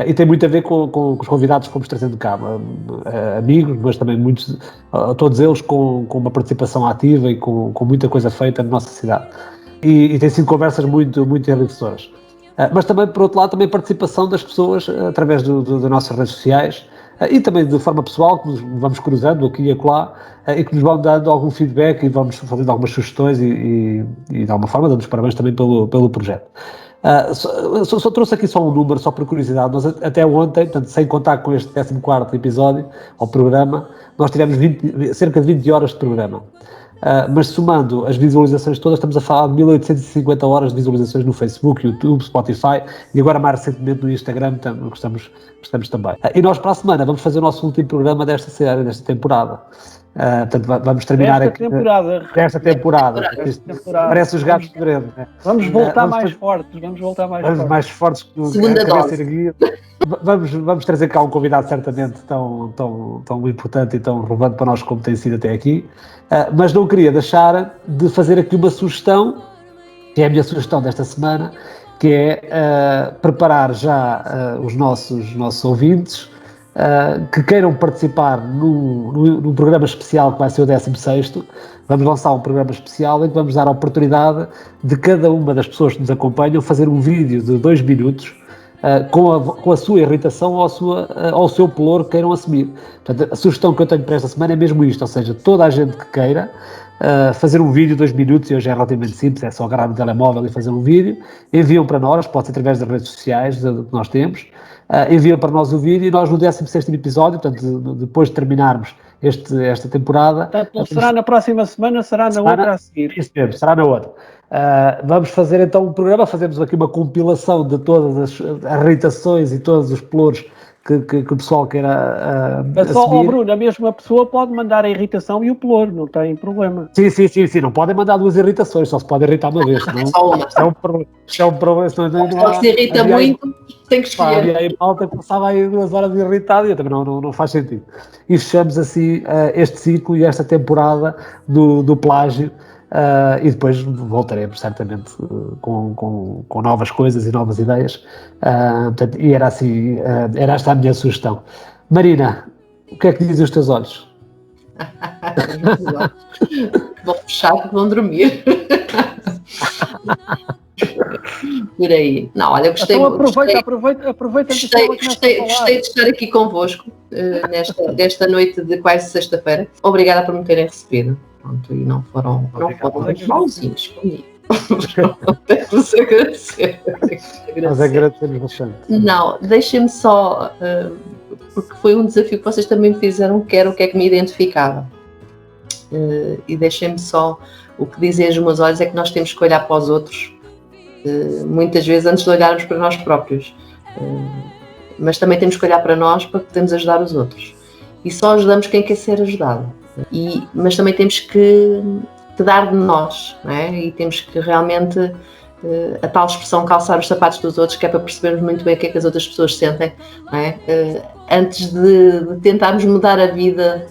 e tem muito a ver com os convidados que fomos trazendo cá, amigos, mas também muitos, todos eles com uma participação ativa e com muita coisa feita na nossa cidade. E tem sido conversas muito, muito enriquecedoras. Mas também, por outro lado, também participação das pessoas através das nossas redes sociais e também de forma pessoal, que nos vamos cruzando aqui e acolá e que nos vão dando algum feedback e vamos fazendo algumas sugestões e de alguma forma dando os parabéns também pelo projeto. Só trouxe aqui só um número, só por curiosidade, nós até ontem, portanto, sem contar com este 14º episódio, ao programa, nós tivemos cerca de 20 horas de programa. Mas somando as visualizações todas, estamos a falar de 1850 horas de visualizações no Facebook, YouTube, Spotify e agora mais recentemente no Instagram, que estamos também. E nós para a semana vamos fazer o nosso último programa desta série, desta temporada. Portanto, vamos terminar desta temporada. Parece os gatos de Breno. Né? Vamos voltar mais fortes. Mais fortes que segunda dose. Vamos trazer cá um convidado certamente tão importante e tão relevante para nós como tem sido até aqui. Mas não queria deixar de fazer aqui uma sugestão, que é a minha sugestão desta semana, que é preparar já os nossos ouvintes que queiram participar num programa especial que vai ser o 16º. Vamos lançar um programa especial em que vamos dar a oportunidade de cada uma das pessoas que nos acompanham fazer um vídeo de 2 minutos com a sua irritação ou ao seu pelour que queiram assumir. Portanto, a sugestão que eu tenho para esta semana é mesmo isto, ou seja, toda a gente que queira fazer um vídeo de 2 minutos, e hoje é relativamente simples, é só agarrar no telemóvel e fazer um vídeo, enviam para nós, pode ser através das redes sociais que nós temos, enviam para nós o vídeo e nós no 16º episódio, portanto, depois de terminarmos esta temporada... Portanto, não será na próxima semana, será na outra a seguir. Isso mesmo, será na outra. Vamos fazer então um programa, fazemos aqui uma compilação de todas as irritações e todos os pelouros que o pessoal queira assumir. Bruno, a mesma pessoa pode mandar a irritação e o pelouro, não tem problema. Sim, não podem mandar 2 irritações, só se pode irritar uma vez. Só uma. Isto é um problema. Se se irrita muito, tem que escolher. Havia aí malta que passava aí 2 horas irritado e eu também não faz sentido. E fechamos assim este ciclo e esta temporada do plágio. E depois voltaremos certamente com novas coisas e novas ideias. Portanto, e era assim, era esta a minha sugestão. Marina, o que é que dizem os teus olhos? Vou fechar porque vão dormir. Por aí. Não, olha, gostei então muito. Aproveita Gostei de estar aqui convosco nesta noite de quase sexta-feira. Obrigada por me terem recebido. Pronto, e não foram mauzinhos comigo. Vos agradecer. Nós agradecemos bastante. Não, deixem-me só, porque foi um desafio que vocês também me fizeram, que era o que é que me identificava. E deixem-me só o que dizem os meus olhos é que nós temos que olhar para os outros, muitas vezes antes de olharmos para nós próprios, mas também temos que olhar para nós para podermos ajudar os outros, e só ajudamos quem quer ser ajudado, mas também temos que dar de nós, não é? E temos que realmente, a tal expressão, calçar os sapatos dos outros, que é para percebermos muito bem o que é que as outras pessoas sentem, não é? Antes de tentarmos mudar a vida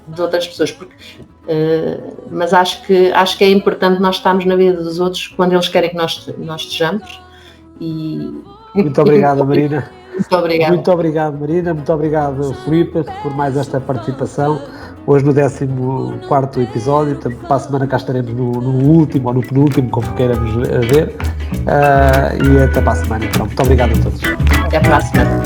de outras pessoas, mas acho que é importante nós estarmos na vida dos outros quando eles querem que nós estejamos. Muito obrigado, Marina. Muito obrigado. Muito obrigado, Marina. Muito obrigado, Filipe, por mais esta participação. Hoje no 14º episódio, portanto, para a semana cá estaremos no último ou no penúltimo, como queiramos ver. E até para a semana. Então, muito obrigado a todos. Até para a semana.